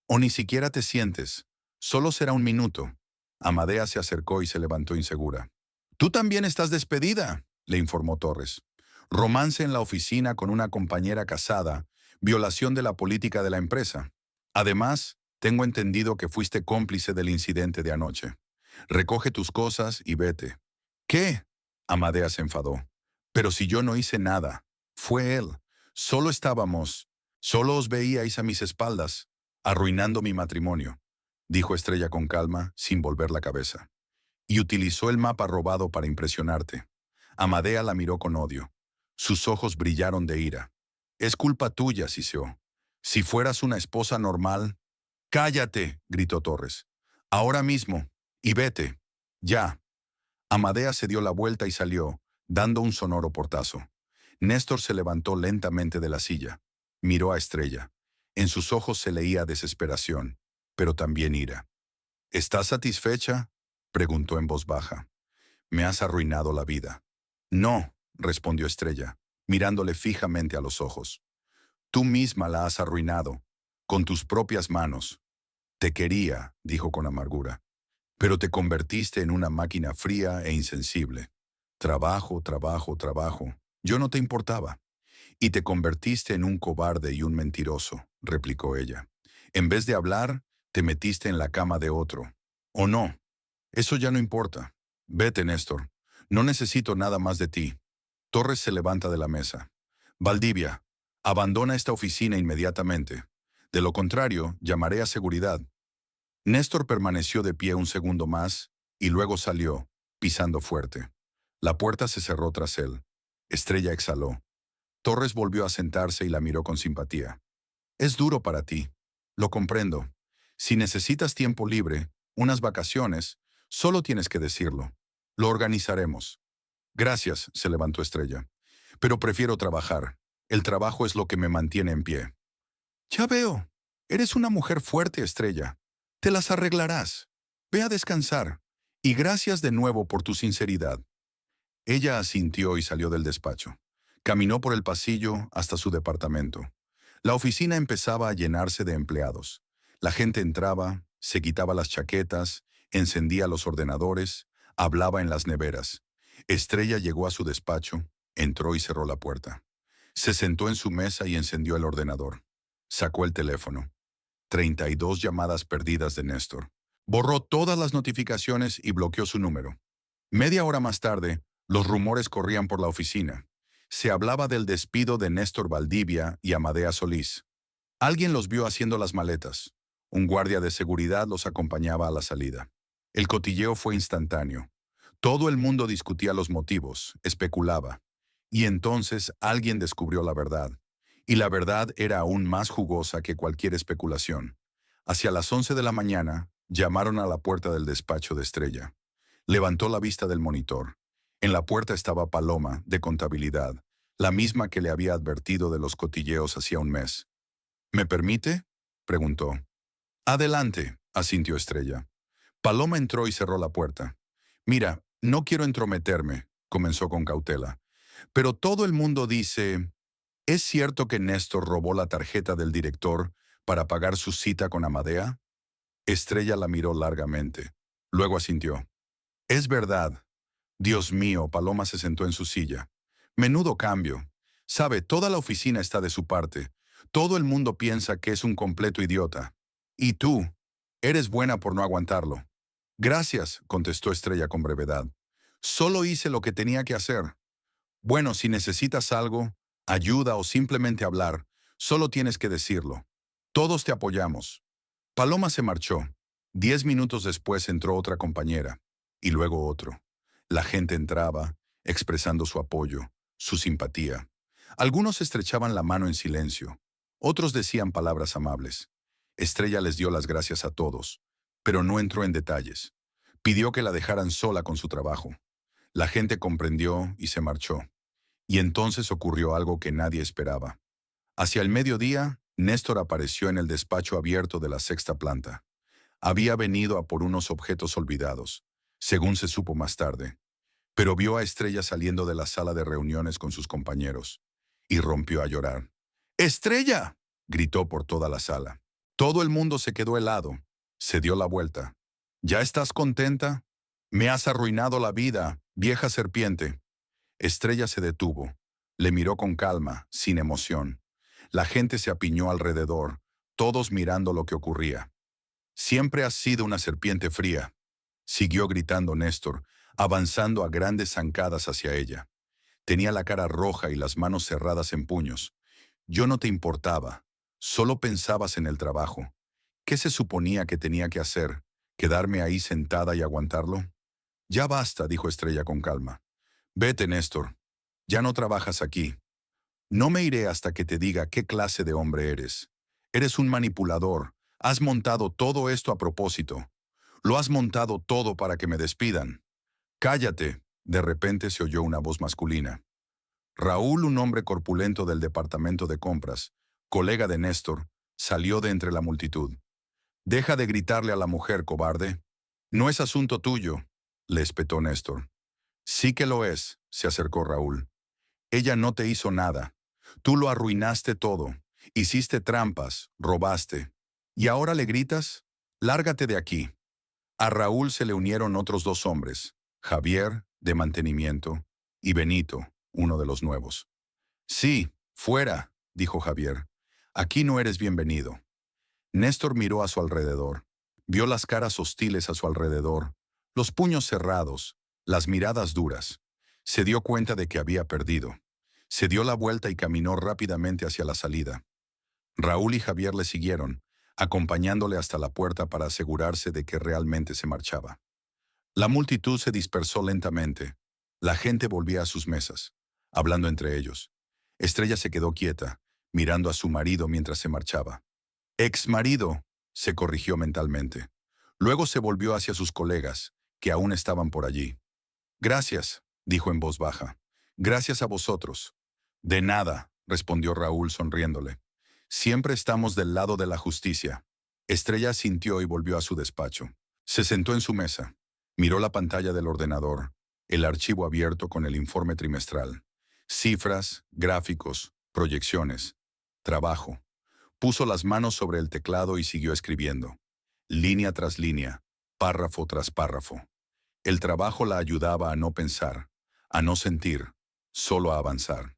[SPEAKER 1] O ni siquiera te sientes. Solo será un minuto. Amadea se acercó y se levantó insegura. Tú también estás despedida, le informó Torres. Romance en la oficina con una compañera casada, violación de la política de la empresa. Además, tengo entendido que fuiste cómplice del incidente de anoche. Recoge tus cosas y vete. ¿Qué? Amadea se enfadó. Pero si yo no hice nada. Fue él. Solo os veíais a mis espaldas, arruinando mi matrimonio, dijo Estrella con calma, sin volver la cabeza. Y utilizó el mapa robado para impresionarte. Amadea la miró con odio. Sus ojos brillaron de ira. Es culpa tuya, siseó. Si fueras una esposa normal... ¡Cállate!, gritó Torres. Ahora mismo. Y vete. Ya. Amadea se dio la vuelta y salió, dando un sonoro portazo. Néstor se levantó lentamente de la silla. Miró a Estrella. En sus ojos se leía desesperación, pero también ira. ¿Estás satisfecha?, preguntó en voz baja. Me has arruinado la vida. No, respondió Estrella, mirándole fijamente a los ojos. Tú misma la has arruinado, con tus propias manos. Te quería, dijo con amargura, pero te convertiste en una máquina fría e insensible. Trabajo, trabajo, trabajo. Yo no te importaba. Y te convertiste en un cobarde y un mentiroso, replicó ella. En vez de hablar, te metiste en la cama de otro. ¿O no? Eso ya no importa. Vete, Néstor. No necesito nada más de ti. Torres se levanta de la mesa. Valdivia, abandona esta oficina inmediatamente. De lo contrario, llamaré a seguridad. Néstor permaneció de pie un segundo más y luego salió, pisando fuerte. La puerta se cerró tras él. Estrella exhaló. Torres volvió a sentarse y la miró con simpatía. Es duro para ti. Lo comprendo. Si necesitas tiempo libre, unas vacaciones, solo tienes que decirlo. Lo organizaremos. Gracias, se levantó Estrella. Pero prefiero trabajar. El trabajo es lo que me mantiene en pie. Ya veo. Eres una mujer fuerte, Estrella. Te las arreglarás. Ve a descansar. Y gracias de nuevo por tu sinceridad. Ella asintió y salió del despacho. Caminó por el pasillo hasta su departamento. La oficina empezaba a llenarse de empleados. La gente entraba, se quitaba las chaquetas, encendía los ordenadores, hablaba en las neveras. Estrella llegó a su despacho, entró y cerró la puerta. Se sentó en su mesa y encendió el ordenador. Sacó el teléfono. 32 llamadas perdidas de Néstor. Borró todas las notificaciones y bloqueó su número. Media hora más tarde, los rumores corrían por la oficina. Se hablaba del despido de Néstor Valdivia y Amadea Solís. Alguien los vio haciendo las maletas. Un guardia de seguridad los acompañaba a la salida. El cotilleo fue instantáneo. Todo el mundo discutía los motivos, especulaba. Y entonces alguien descubrió la verdad. Y la verdad era aún más jugosa que cualquier especulación. Hacia las 11 de la mañana, llamaron a la puerta del despacho de Estrella. Levantó la vista del monitor. En la puerta estaba Paloma, de contabilidad, la misma que le había advertido de los cotilleos hacía un mes. ¿Me permite?, preguntó. Adelante, asintió Estrella. Paloma entró y cerró la puerta. Mira, no quiero entrometerme, comenzó con cautela. Pero todo el mundo dice, ¿es cierto que Néstor robó la tarjeta del director para pagar su cita con Amadea? Estrella la miró largamente. Luego asintió. Es verdad. Dios mío, Paloma se sentó en su silla. Menudo cambio. Sabe, toda la oficina está de su parte. Todo el mundo piensa que es un completo idiota. Y tú, eres buena por no aguantarlo. Gracias, contestó Estrella con brevedad. Solo hice lo que tenía que hacer. Bueno, si necesitas algo, ayuda o simplemente hablar, solo tienes que decirlo. Todos te apoyamos. Paloma se marchó. 10 minutos después entró otra compañera, y luego otro. La gente entraba, expresando su apoyo, su simpatía. Algunos estrechaban la mano en silencio, otros decían palabras amables. Estrella les dio las gracias a todos, pero no entró en detalles. Pidió que la dejaran sola con su trabajo. La gente comprendió y se marchó. Y entonces ocurrió algo que nadie esperaba. Hacia el mediodía, Néstor apareció en el despacho abierto de la sexta planta. Había venido a por unos objetos olvidados, según se supo más tarde, pero vio a Estrella saliendo de la sala de reuniones con sus compañeros y rompió a llorar. ¡Estrella!, gritó por toda la sala. Todo el mundo se quedó helado. Se dio la vuelta. ¿Ya estás contenta? Me has arruinado la vida, vieja serpiente. Estrella se detuvo. Le miró con calma, sin emoción. La gente se apiñó alrededor, todos mirando lo que ocurría. Siempre has sido una serpiente fría, siguió gritando Néstor, avanzando a grandes zancadas hacia ella. Tenía la cara roja y las manos cerradas en puños. Yo no te importaba, solo pensabas en el trabajo. ¿Qué se suponía que tenía que hacer? ¿Quedarme ahí sentada y aguantarlo? Ya basta, dijo Estrella con calma. Vete, Néstor. Ya no trabajas aquí. No me iré hasta que te diga qué clase de hombre eres. Eres un manipulador. Has montado todo esto a propósito. Lo has montado todo para que me despidan. Cállate. De repente se oyó una voz masculina. Raúl, un hombre corpulento del departamento de compras, colega de Néstor, salió de entre la multitud. Deja de gritarle a la mujer, cobarde. No es asunto tuyo, le espetó Néstor. Sí que lo es, se acercó Raúl. Ella no te hizo nada. Tú lo arruinaste todo. Hiciste trampas, robaste. ¿Y ahora le gritas? Lárgate de aquí. A Raúl se le unieron otros dos hombres, Javier, de mantenimiento, y Benito, uno de los nuevos. Sí, fuera, dijo Javier. Aquí no eres bienvenido. Néstor miró a su alrededor. Vio las caras hostiles a su alrededor, los puños cerrados, las miradas duras. Se dio cuenta de que había perdido. Se dio la vuelta y caminó rápidamente hacia la salida. Raúl y Javier le siguieron, acompañándole hasta la puerta para asegurarse de que realmente se marchaba. La multitud se dispersó lentamente. La gente volvía a sus mesas, hablando entre ellos. Estrella se quedó quieta, mirando a su marido mientras se marchaba. Ex marido, se corrigió mentalmente. Luego se volvió hacia sus colegas, que aún estaban por allí. Gracias, dijo en voz baja. Gracias a vosotros. De nada, respondió Raúl sonriéndole. Siempre estamos del lado de la justicia. Estrella asintió y volvió a su despacho. Se sentó en su mesa. Miró la pantalla del ordenador. el archivo abierto con el informe trimestral. Cifras, gráficos, proyecciones. Trabajo. Puso las manos sobre el teclado y siguió escribiendo. Línea tras línea, párrafo tras párrafo. El trabajo la ayudaba a no pensar, a no sentir, solo a avanzar.